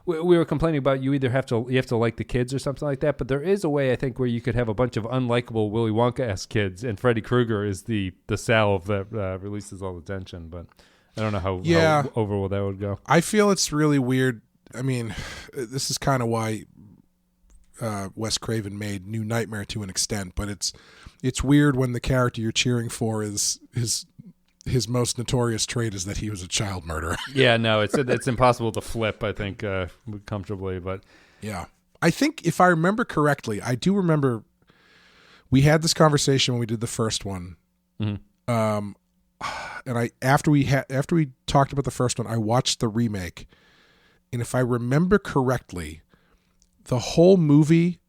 we were complaining about you have to like the kids or something like that, but there is a way I think where you could have a bunch of unlikable Willy Wonka-esque kids, and Freddy Krueger is the salve that releases all the tension. But I don't know how over that would go. I feel it's really weird. I mean, this is kind of why Wes Craven made New Nightmare to an extent, but it's weird when the character you're cheering for is his most notorious trait is that he was a child murderer. Yeah, no, it's impossible to flip, I think, comfortably. But yeah, I think if I remember correctly, I do remember we had this conversation when we did the first one. Mm-hmm. And after we talked about the first one, I watched the remake, and if I remember correctly, the whole movie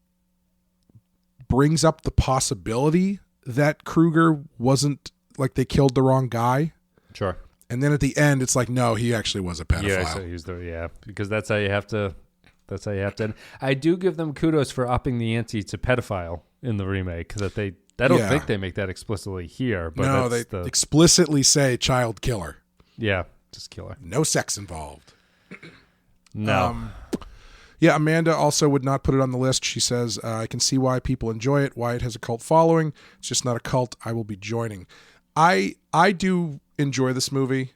brings up the possibility that Krueger wasn't, like, they killed the wrong guy. Sure. And then at the end, it's like, no, he actually was a pedophile. Yeah, because that's how you have to. That's how you have to. I do give them kudos for upping the ante to pedophile in the remake. I don't think they make that explicitly here. But no, they explicitly say child killer. Yeah, just killer. No sex involved. No. Yeah, Amanda also would not put it on the list. She says, I can see why people enjoy it, why it has a cult following. It's just not a cult I will be joining. I do enjoy this movie,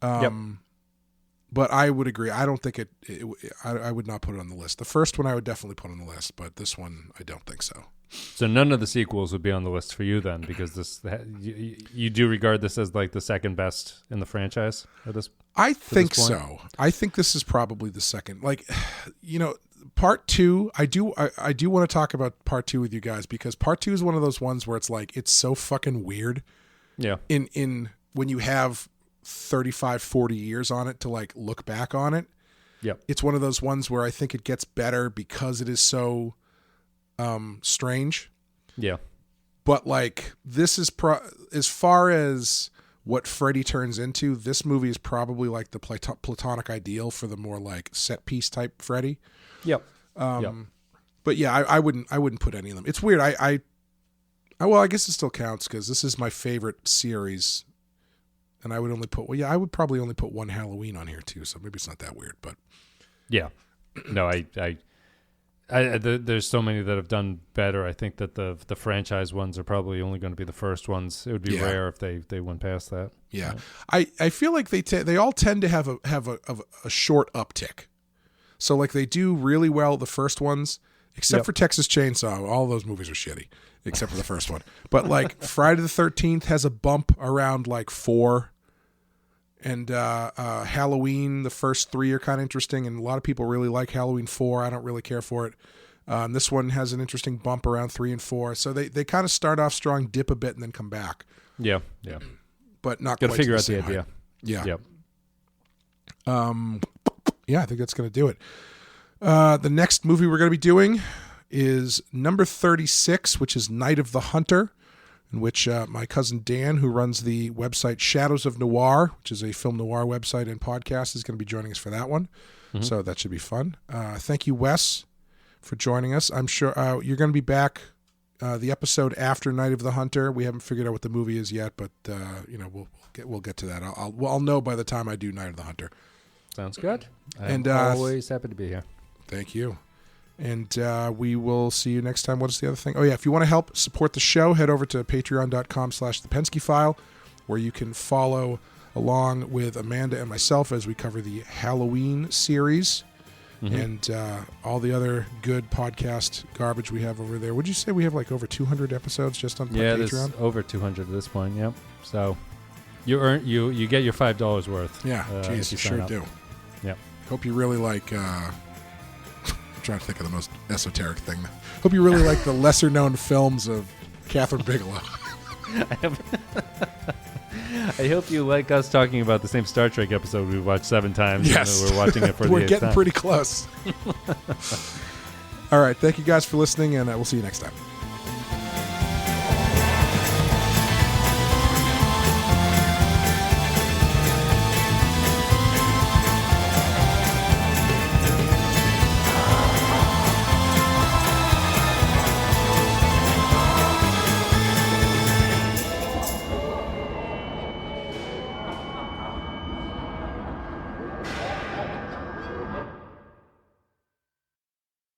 but I would agree. I don't think I would not put it on the list. The first one I would definitely put on the list, but this one I don't think so. So none of the sequels would be on the list for you then, because you do regard this as like the second best in the franchise at this. I think so. I think this is probably the second. Like, part two. I do want to talk about part two with you guys, because part two is one of those ones where it's like it's so fucking weird. Yeah. In when you have 35, 40 years on it to like look back on it. Yeah. It's one of those ones where I think it gets better because it is so strange. Yeah. But like this is as far as what Freddy turns into, this movie is probably like the platonic ideal for the more like set piece type Freddy. Yep. But yeah, I wouldn't put any of them. It's weird. Well, I guess it still counts because this is my favorite series, and I would probably only put one Halloween on here too. So maybe it's not that weird, but yeah, no, there's so many that have done better. I think that the franchise ones are probably only going to be the first ones. It would be rare if they went past that. Yeah, I feel like they all tend to have a short uptick. So like they do really well the first ones, except for Texas Chainsaw. All those movies are shitty, except for the first one. But like Friday the 13th has a bump around like 4. And Halloween, the first 3 are kind of interesting, and a lot of people really like Halloween 4. I don't really care for it. This one has an interesting bump around 3 and 4. So they kind of start off strong, dip a bit, and then come back. Yeah. But not got quite to figure to out the idea. Height. Yeah. Yep. Yeah, I think that's going to do it. The next movie we're going to be doing is number 36, which is Night of the Hunter, in which my cousin Dan, who runs the website Shadows of Noir, which is a film noir website and podcast, is going to be joining us for that one. Mm-hmm. So that should be fun. Thank you, Wes, for joining us. I'm sure you're going to be back the episode after Night of the Hunter. We haven't figured out what the movie is yet, but we'll get to that. I'll know by the time I do Night of the Hunter. Sounds good. I'm always happy to be here. Thank you. And we will see you next time. What is the other thing? Oh, yeah. If you want to help support the show, head over to patreon.com/the Pensky File, where you can follow along with Amanda and myself as we cover the Halloween series and all the other good podcast garbage we have over there. Would you say we have like over 200 episodes just on Patreon? Yeah, there's over 200 at this point. Yep. So you get your $5 worth. Yeah, geez, you sure do. Yep. Hope you really like... I'm trying to think of the most esoteric thing. Hope you really like the lesser-known films of Catherine Bigelow. I hope you like us talking about the same Star Trek episode we watched 7 times. Yes. We're watching it for the 8th time. We're getting pretty close. All right. Thank you guys for listening, and we'll see you next time.